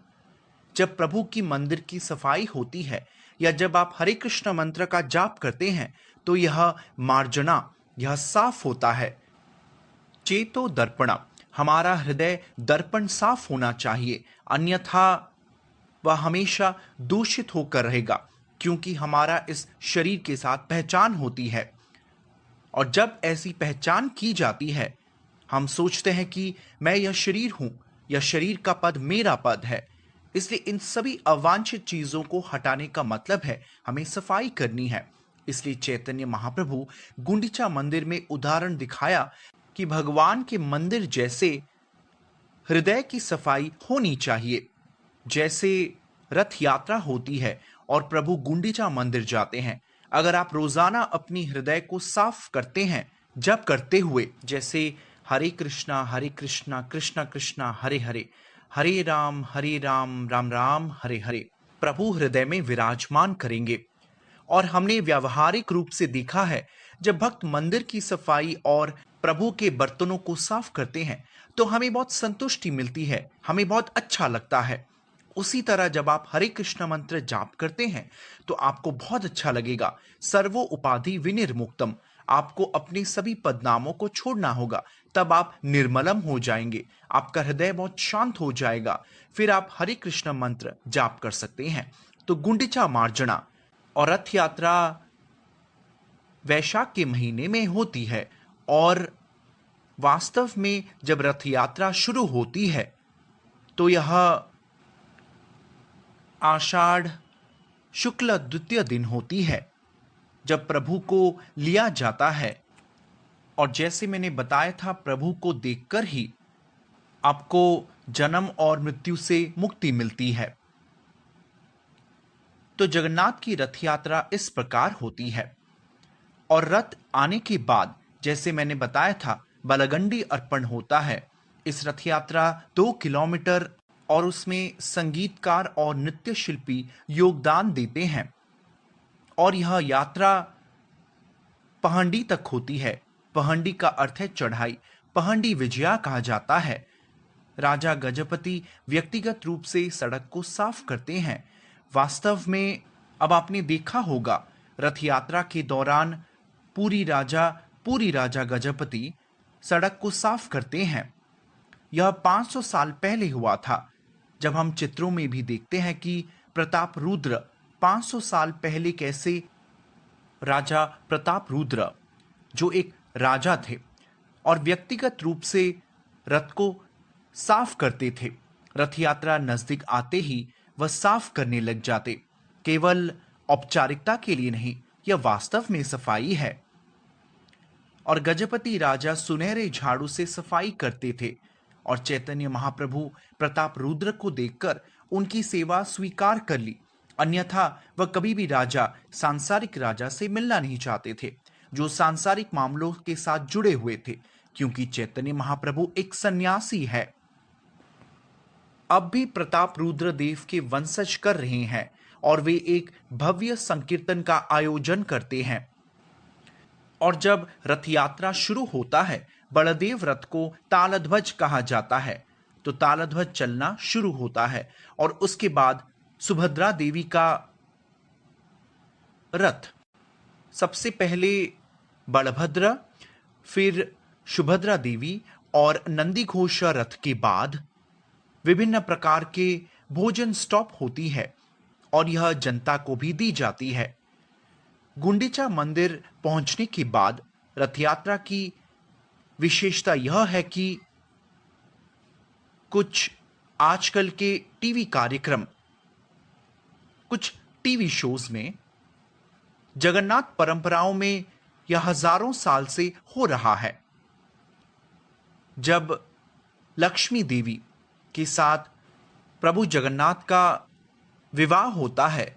जब प्रभु की मंदिर की सफाई होती है या जब आप हरे कृष्ण मंत्र का जाप करते हैं तो यह मार्जना, यह साफ होता है। चेतो दर्पण, हमारा हृदय दर्पण साफ होना चाहिए, अन्यथा वह हमेशा दूषित होकर रहेगा, क्योंकि हमारा इस शरीर के साथ पहचान होती है और जब ऐसी पहचान की जाती है, हम सोचते हैं कि मैं यह शरीर हूं, यह शरीर का पद मेरा पद है। इसलिए इन सभी अवांछित चीजों को हटाने का मतलब है हमें सफाई करनी है। इसलिए चैतन्य महाप्रभु गुंडीचा मंदिर में उदाहरण दिखाया कि भगवान के मंदिर जैसे हृदय की सफाई होनी चाहिए। जैसे रथ यात्रा होती है और प्रभु गुंडीचा मंदिर जाते हैं, अगर आप रोजाना अपनी हृदय को साफ करते हैं जप करते हुए, जैसे हरे कृष्णा कृष्णा कृष्णा हरे हरे, हरे राम राम राम हरे हरे, प्रभु हृदय में विराजमान करेंगे। और हमने व्यावहारिक रूप से देखा है, जब भक्त मंदिर की सफाई और प्रभु के बर्तनों को साफ करते हैं तो हमें बहुत संतुष्टि मिलती है, हमें बहुत अच्छा लगता है। उसी तरह जब आप हरे कृष्ण मंत्र जाप करते हैं तो आपको बहुत अच्छा लगेगा। सर्वो उपाधि विनिर्मुक्तम, आपको अपने सभी पदनामों को छोड़ना होगा, तब आप निर्मलम हो जाएंगे, आपका हृदय बहुत शांत हो जाएगा। फिर आप हरे कृष्ण मंत्र जाप कर सकते हैं। तो गुंडीचा मार्जना और रथ यात्रा वैशाख के महीने में होती है और वास्तव में जब रथ यात्रा शुरू होती है तो यह आषाढ़ शुक्ल द्वितीय दिन होती है, जब प्रभु को लिया जाता है। और जैसे मैंने बताया था, प्रभु को देखकर ही आपको जन्म और मृत्यु से मुक्ति मिलती है। तो जगन्नाथ की रथ यात्रा इस प्रकार होती है और रथ आने के बाद जैसे मैंने बताया था, बलगंडी अर्पण होता है। इस रथ यात्रा 2 किलोमीटर और उसमें संगीतकार और नृत्य शिल्पी योगदान देते हैं और यह यात्रा पहंडी तक होती है। पहंडी का अर्थ है चढ़ाई। पहंडी विजया कहा जाता है। राजा गजपति व्यक्तिगत रूप से सड़क को साफ करते हैं। वास्तव में अब आपने देखा होगा, रथ यात्रा के दौरान पूरी राजा गजपति सड़क को साफ करते हैं। यह 500 साल पहले हुआ था। जब हम चित्रों में भी देखते हैं कि प्रताप रुद्र 500 साल पहले कैसे राजा प्रताप रुद्र, जो एक राजा थे और व्यक्तिगत रूप से रथ को साफ करते थे, रथ यात्रा नजदीक आते ही वह साफ करने लग जाते। केवल औपचारिकता के लिए नहीं, यह वास्तव में सफाई है। और गजपति राजा सुनहरे झाड़ू से सफाई करते थे और चैतन्य महाप्रभु प्रताप रुद्र को देखकर उनकी सेवा स्वीकार कर ली। अन्यथा वह कभी भी सांसारिक राजा से मिलना नहीं चाहते थे, जो सांसारिक मामलों के साथ जुड़े हुए थे, क्योंकि चैतन्य महाप्रभु एक सन्यासी है। अब भी प्रताप रुद्र देव के वंशज कर रहे हैं और वे एक भव्य संकीर्तन का आयोजन करते हैं। और जब रथ यात्रा शुरू होता है, बलदेव रथ को तालध्वज कहा जाता है, तो तालध्वज चलना शुरू होता है और उसके बाद सुभद्रा देवी का रथ, सबसे पहले बलभद्र, फिर सुभद्रा देवी और नंदीघोष रथ के बाद विभिन्न प्रकार के भोजन स्टॉप होती है और यह जनता को भी दी जाती है। गुंडीचा मंदिर पहुंचने के बाद रथ यात्रा की विशेषता यह है कि कुछ आजकल के टीवी कार्यक्रम, कुछ टीवी शोज में जगन्नाथ परंपराओं में यह हजारों साल से हो रहा है। जब लक्ष्मी देवी के साथ प्रभु जगन्नाथ का विवाह होता है,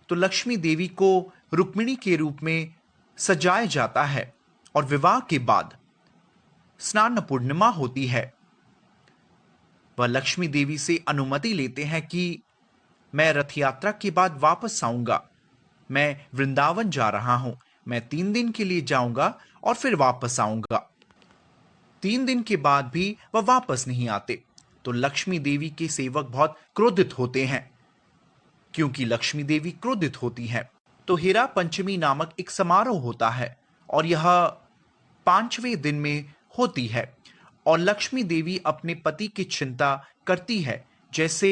तो लक्ष्मी देवी को रुक्मिणी के रूप में सजाया जाता है और विवाह के बाद स्नान पूर्णिमा होती है। वह लक्ष्मी देवी से अनुमति लेते हैं कि मैं रथ यात्रा के बाद वापस आऊंगा, मैं वृंदावन जा रहा हूं, मैं 3 दिन के लिए जाऊंगा और फिर वापस आऊंगा। 3 दिन के बाद भी वह वापस नहीं आते, तो लक्ष्मी देवी के सेवक बहुत क्रोधित होते हैं। क्योंकि लक्ष्मी देवी क्रोधित होती है, तो हीरा पंचमी नामक एक समारोह होता है और यह 5वें दिन में होती है और लक्ष्मी देवी अपने पति की चिंता करती है। जैसे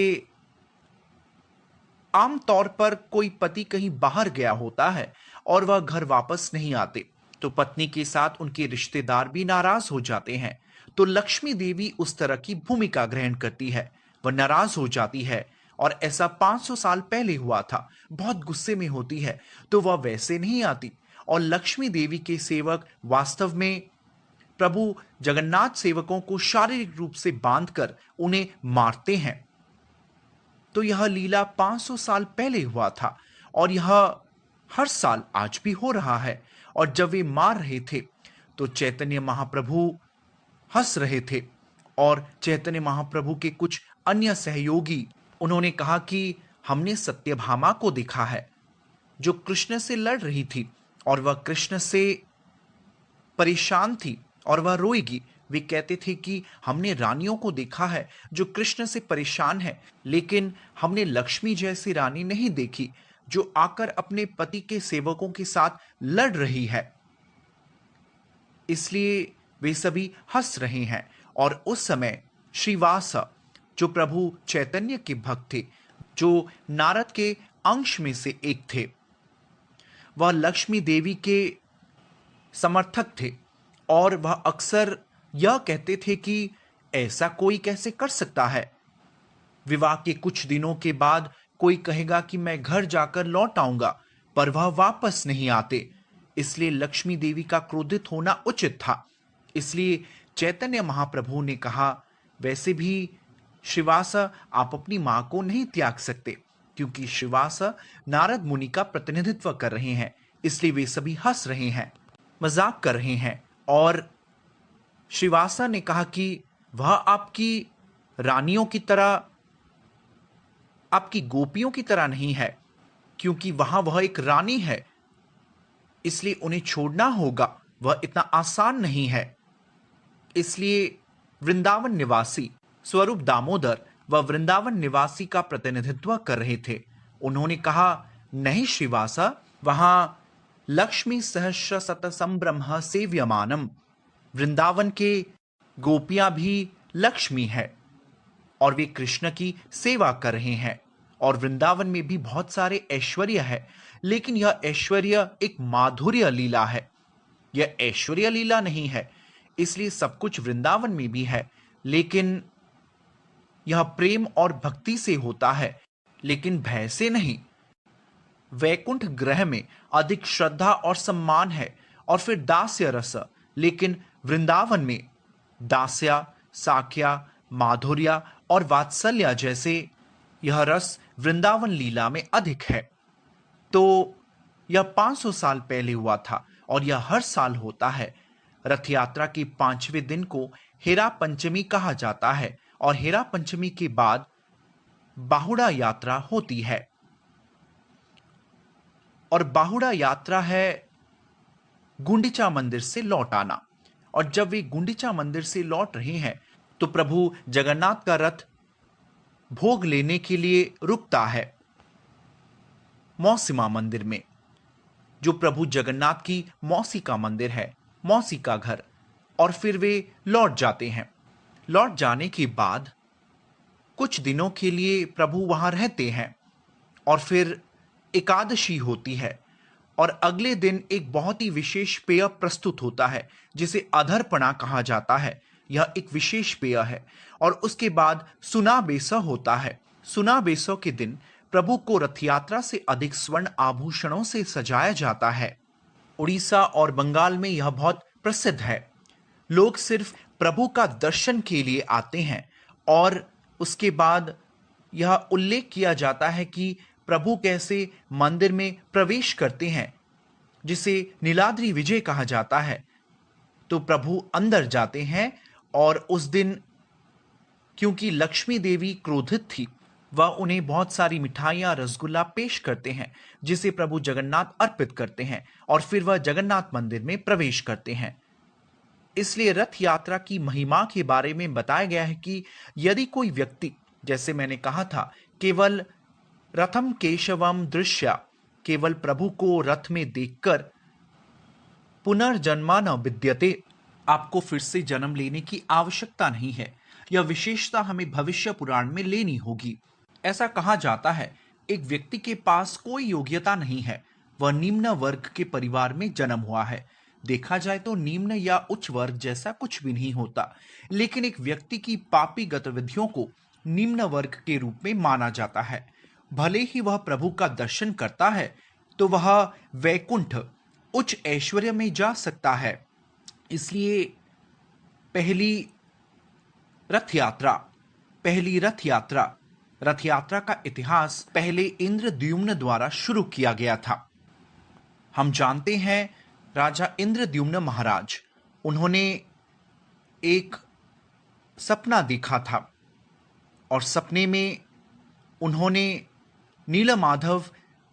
आमतौर पर कोई पति कहीं बाहर गया होता है और वह घर वापस नहीं आते, तो पत्नी के साथ उनके रिश्तेदार भी नाराज हो जाते हैं। तो लक्ष्मी देवी उस तरह की भूमिका ग्रहण करती है, वह नाराज हो जाती है और ऐसा 500 साल पहले हुआ था। बहुत गुस्से में होती है, तो वह वैसे नहीं आती और लक्ष्मी देवी के सेवक वास्तव में प्रभु जगन्नाथ सेवकों को शारीरिक रूप से बांधकर उन्हें मारते हैं। तो यह लीला 500 साल पहले हुआ था और यह हर साल आज भी हो रहा है। और जब वे मार रहे थे, तो चैतन्य महाप्रभु हंस रहे थे और चैतन्य महाप्रभु के कुछ अन्य सहयोगी, उन्होंने कहा कि हमने सत्यभामा को देखा है जो कृष्ण से लड़ रही थी और वह कृष्ण से परेशान थी और वह रोएगी। वे कहते थे कि हमने रानियों को देखा है जो कृष्ण से परेशान है, लेकिन हमने लक्ष्मी जैसी रानी नहीं देखी जो आकर अपने पति के सेवकों के साथ लड़ रही है। इसलिए वे सभी हंस रहे हैं। और उस समय श्रीवास, जो प्रभु चैतन्य के भक्त थे, जो नारद के अंश में से एक थे, वह लक्ष्मी देवी के समर्थक थे और वह अक्सर यह कहते थे कि ऐसा कोई कैसे कर सकता है। विवाह के कुछ दिनों के बाद कोई कहेगा कि मैं घर जाकर लौट आऊंगा, पर वह वापस नहीं आते। इसलिए लक्ष्मी देवी का क्रोधित होना उचित था। इसलिए चैतन्य महाप्रभु ने कहा, वैसे भी श्रीवास, आप अपनी मां को नहीं त्याग सकते, क्योंकि श्रीवास नारद मुनि का प्रतिनिधित्व कर रहे हैं। इसलिए वे सभी हंस रहे हैं, मजाक कर रहे हैं और श्रीवासा ने कहा कि वह आपकी रानियों की तरह, आपकी गोपियों की तरह नहीं है, क्योंकि वहां वह एक रानी है, इसलिए उन्हें छोड़ना होगा, वह इतना आसान नहीं है। इसलिए वृंदावन निवासी स्वरूप दामोदर व वृंदावन निवासी का प्रतिनिधित्व कर रहे थे। उन्होंने कहा, नहीं श्रीवासा, वहां लक्ष्मी सहस्र शत संभ्रम सेव्यमानम, वृंदावन के गोपियां भी लक्ष्मी है और वे कृष्ण की सेवा कर रहे हैं, और वृंदावन में भी बहुत सारे ऐश्वर्य है, लेकिन यह ऐश्वर्य एक माधुर्य लीला है, यह ऐश्वर्य लीला नहीं है। इसलिए सब कुछ वृंदावन में भी है, लेकिन यह प्रेम और भक्ति से होता है, लेकिन भय से नहीं। वैकुंठ ग्रह में अधिक श्रद्धा और सम्मान है, और फिर दास्य रस, लेकिन वृंदावन में दास्या, साख्या, माधुर्य और वात्सल्य जैसे यह रस वृंदावन लीला में अधिक है। तो यह 500 साल पहले हुआ था और यह हर साल होता है। रथ यात्रा के 5वें दिन को हेरा पंचमी कहा जाता है, और हेरा पंचमी के बाद बाहुड़ा यात्रा होती है। और बाहुड़ा यात्रा है गुंडिचा मंदिर से लौट आना। और जब वे गुंडिचा मंदिर से लौट रहे हैं तो प्रभु जगन्नाथ का रथ भोग लेने के लिए रुकता है मौसीमा मंदिर में, जो प्रभु जगन्नाथ की मौसी का मंदिर है, मौसी का घर। और फिर वे लौट जाते हैं। लौट जाने के बाद कुछ दिनों के लिए प्रभु वहां रहते हैं, और फिर एकादशी होती है, और अगले दिन एक बहुत ही विशेष पेय प्रस्तुत होता है जिसे अधरपणा कहा जाता है। यह एक विशेष पेय है। और उसके बाद सुनाबेसा होता है। सुनाबेसो के दिन प्रभु को रथ यात्रा से अधिक स्वर्ण आभूषणों से सजाया जाता है। उड़ीसा और बंगाल में यह बहुत प्रसिद्ध है। लोग सिर्फ प्रभु का दर्शन के लिए आते हैं, और उसके बाद यह उल्लेख किया जाता है कि प्रभु कैसे मंदिर में प्रवेश करते हैं, जिसे नीलाद्री विजय कहा जाता है। तो प्रभु अंदर जाते हैं, और उस दिन क्योंकि लक्ष्मी देवी क्रोधित थी, वह उन्हें बहुत सारी मिठाइयां, रसगुल्ला पेश करते हैं, जिसे प्रभु जगन्नाथ अर्पित करते हैं, और फिर वह जगन्नाथ मंदिर में प्रवेश करते हैं। इसलिए रथ यात्रा की महिमा के बारे में बताया गया है कि यदि कोई व्यक्ति, जैसे मैंने कहा था, केवल रथम केशवम दृश्य, केवल प्रभु को रथ में देखकर पुनर्जन्मा न विद्यते, आपको फिर से जन्म लेने की आवश्यकता नहीं है। यह विशेषता हमें भविष्य पुराण में लेनी होगी। ऐसा कहा जाता है, एक व्यक्ति के पास कोई योग्यता नहीं है, वह निम्न वर्ग के परिवार में जन्म हुआ है। देखा जाए तो निम्न या उच्च वर्ग जैसा कुछ भी नहीं होता, लेकिन एक व्यक्ति की पापी गतिविधियों को निम्न वर्ग के रूप में माना जाता है। भले ही वह प्रभु का दर्शन करता है तो वह वैकुंठ उच्च ऐश्वर्य में जा सकता है। इसलिए पहली रथ यात्रा का इतिहास पहले इंद्रद्युम्न द्वारा शुरू किया गया था। हम जानते हैं राजा इंद्रद्युम्न महाराज, उन्होंने एक सपना देखा था, और सपने में उन्होंने नीलमाधव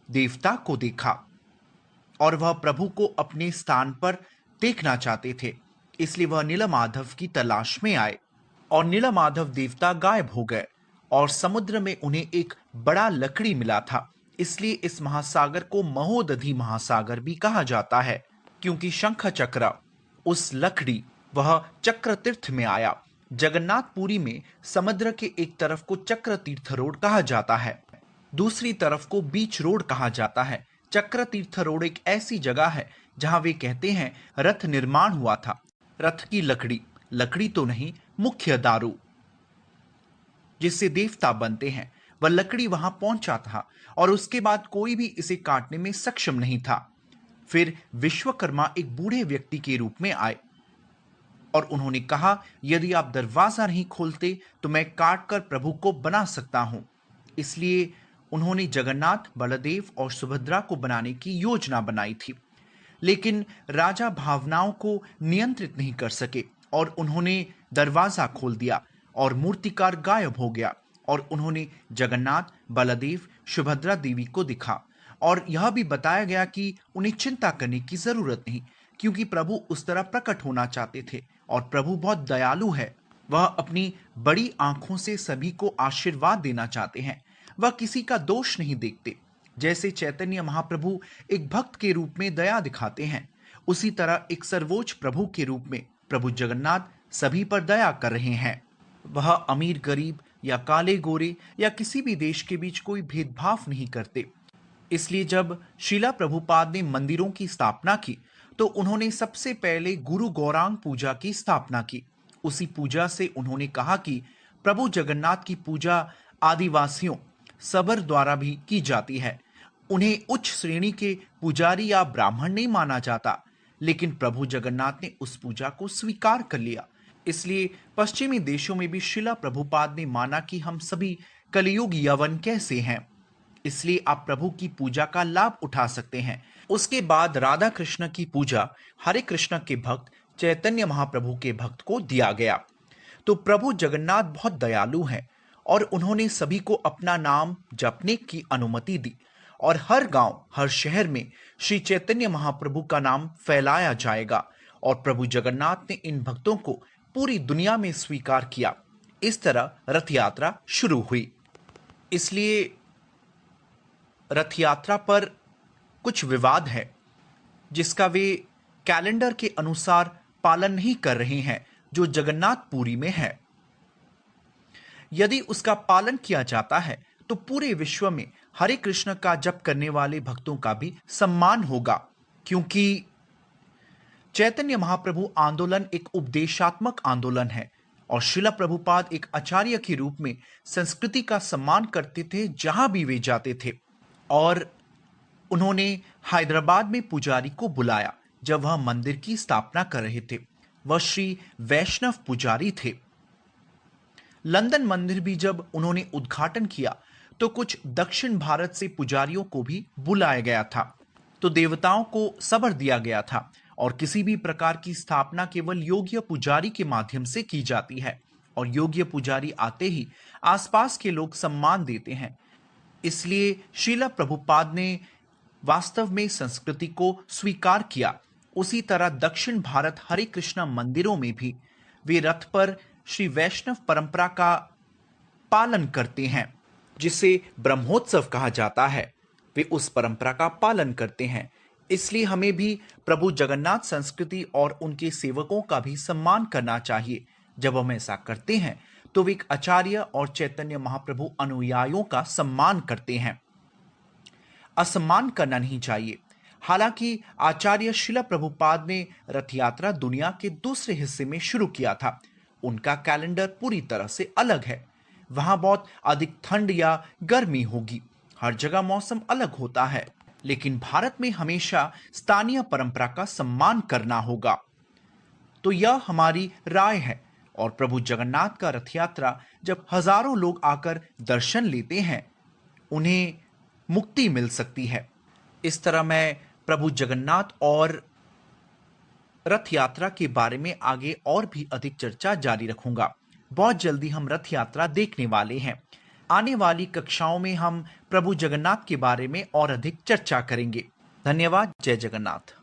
देवता को देखा, और वह प्रभु को अपने स्थान पर देखना चाहते थे। इसलिए वह नीलमाधव की तलाश में आए, और नीलमाधव देवता गायब हो गए, और समुद्र में उन्हें एक बड़ा लकड़ी मिला था। इसलिए इस महासागर को महोदधि महासागर भी कहा जाता है, क्योंकि शंख चक्र उस लकड़ी वह चक्र तीर्थ में आया। जगन्नाथपुरी में समुद्र के एक तरफ को चक्र तीर्थ रोड कहा जाता है, दूसरी तरफ को बीच रोड कहा जाता है। चक्र तीर्थ रोड एक ऐसी जगह है जहां वे कहते हैं रथ निर्माण हुआ था। रथ की लकड़ी तो नहीं, मुख्य दारू जिससे देवता बनते हैं, वह लकड़ी वहां पहुंचा था, और उसके बाद कोई भी इसे काटने में सक्षम नहीं था। फिर विश्वकर्मा एक बूढ़े व्यक्ति के रूप में आए, और उन्होंने कहा, यदि आप दरवाजा नहीं खोलते तो मैं काट कर प्रभु को बना सकता हूं। इसलिए उन्होंने जगन्नाथ, बलदेव और सुभद्रा को बनाने की योजना बनाई थी। लेकिन राजा भावनाओं को नियंत्रित नहीं कर सके और उन्होंने दरवाजा खोल दिया और मूर्तिकार गायब हो गया और उन्होंने जगन्नाथ, बलदेव, सुभद्रा देवी को दिखा और यह भी बताया गया कि उन्हें चिंता करने की जरूरत नहीं, क्योंकि प्रभु उस तरह प्रकट होना चाहते थे और प्रभु बहुत दयालु है। वह अपनी बड़ी आंखों से सभी को आशीर्वाद देना चाहते हैं। वह किसी का दोष नहीं देखते। जैसे चैतन्य महाप्रभु एक भक्त के रूप में दया दिखाते हैं, उसी तरह एक सर्वोच्च प्रभु के रूप में प्रभु जगन्नाथ सभी पर दया कर रहे हैं। वह अमीर गरीब या काले गोरे या किसी भी देश के बीच कोई भेदभाव नहीं करते। इसलिए जब शीला प्रभुपाद ने मंदिरों की स्थापना की तो उन्होंने सबसे पहले गुरु गौरांग पूजा की स्थापना की। उसी पूजा से उन्होंने कहा कि प्रभु जगन्नाथ की पूजा आदिवासियों सबर द्वारा भी की जाती है। उन्हें उच्च श्रेणी के पुजारी या ब्राह्मण नहीं माना जाता, लेकिन प्रभु जगन्नाथ ने उस पूजा को स्वीकार कर लिया। इसलिए पश्चिमी देशों में भी शिला प्रभुपाद ने माना कि हम सभी कलयुग यवन कैसे हैं, इसलिए आप प्रभु की पूजा का लाभ उठा सकते हैं। उसके बाद राधा कृष्ण की पूजा हरे कृष्ण के भक्त चैतन्य महाप्रभु के भक्त को दिया गया। तो प्रभु जगन्नाथ बहुत दयालु हैं और उन्होंने सभी को अपना नाम जपने की अनुमति दी और हर गांव, हर शहर में श्री चैतन्य महाप्रभु का नाम फैलाया जाएगा और प्रभु जगन्नाथ ने इन भक्तों को पूरी दुनिया में स्वीकार किया। इस तरह रथ यात्रा शुरू हुई। इसलिए रथ यात्रा पर कुछ विवाद है जिसका वे कैलेंडर के अनुसार पालन नहीं कर रहे हैं जो जगन्नाथपुरी में है। यदि उसका पालन किया जाता है तो पूरे विश्व में हरे कृष्ण का जप करने वाले भक्तों का भी सम्मान होगा, क्योंकि चैतन्य महाप्रभु आंदोलन एक उपदेशात्मक आंदोलन है और शिला प्रभुपाद एक आचार्य के रूप में संस्कृति का सम्मान करते थे जहां भी वे जाते थे। और उन्होंने हैदराबाद में पुजारी को बुलाया जब वह मंदिर की स्थापना कर रहे थे। वह श्री वैष्णव पुजारी थे। लंदन मंदिर भी जब उन्होंने उद्घाटन किया तो कुछ दक्षिण भारत से पुजारियों को भी बुलाया गया था। तो देवताओं को सबर दिया गया था और किसी भी प्रकार की स्थापना केवल योग्य पुजारी के माध्यम से की जाती है और योग्य पुजारी आते ही आसपास के लोग सम्मान देते हैं। इसलिए श्रीला प्रभुपाद ने वास्तव में संस्कृति को स्वीकार किया। उसी तरह दक्षिण भारत हरे कृष्णा मंदिरों में भी वे रथ पर श्री वैष्णव परंपरा का पालन करते हैं, जिसे ब्रह्मोत्सव कहा जाता है। वे उस परंपरा का पालन करते हैं। इसलिए हमें भी प्रभु जगन्नाथ संस्कृति और उनके सेवकों का भी सम्मान करना चाहिए। जब हम ऐसा करते हैं तो वे एक आचार्य और चैतन्य महाप्रभु अनुयायियों का सम्मान करते हैं। असम्मान करना नहीं चाहिए। हालांकि आचार्य शिला प्रभुपाद ने रथ यात्रा दुनिया के दूसरे हिस्से में शुरू किया था। उनका कैलेंडर पूरी तरह से अलग है। वहां बहुत अधिक ठंड या गर्मी होगी। हर जगह मौसम अलग होता है, लेकिन भारत में हमेशा स्थानीय परंपरा का सम्मान करना होगा। तो यह हमारी राय है। और प्रभु जगन्नाथ का रथ यात्रा जब हजारों लोग आकर दर्शन लेते हैं, उन्हें मुक्ति मिल सकती है। इस तरह मैं प्रभु जगन्नाथ और रथ यात्रा के बारे में आगे और भी अधिक चर्चा जारी रखूंगा। बहुत जल्दी हम रथ यात्रा देखने वाले हैं। आने वाली कक्षाओं में हम प्रभु जगन्नाथ के बारे में और अधिक चर्चा करेंगे। धन्यवाद। जय जगन्नाथ।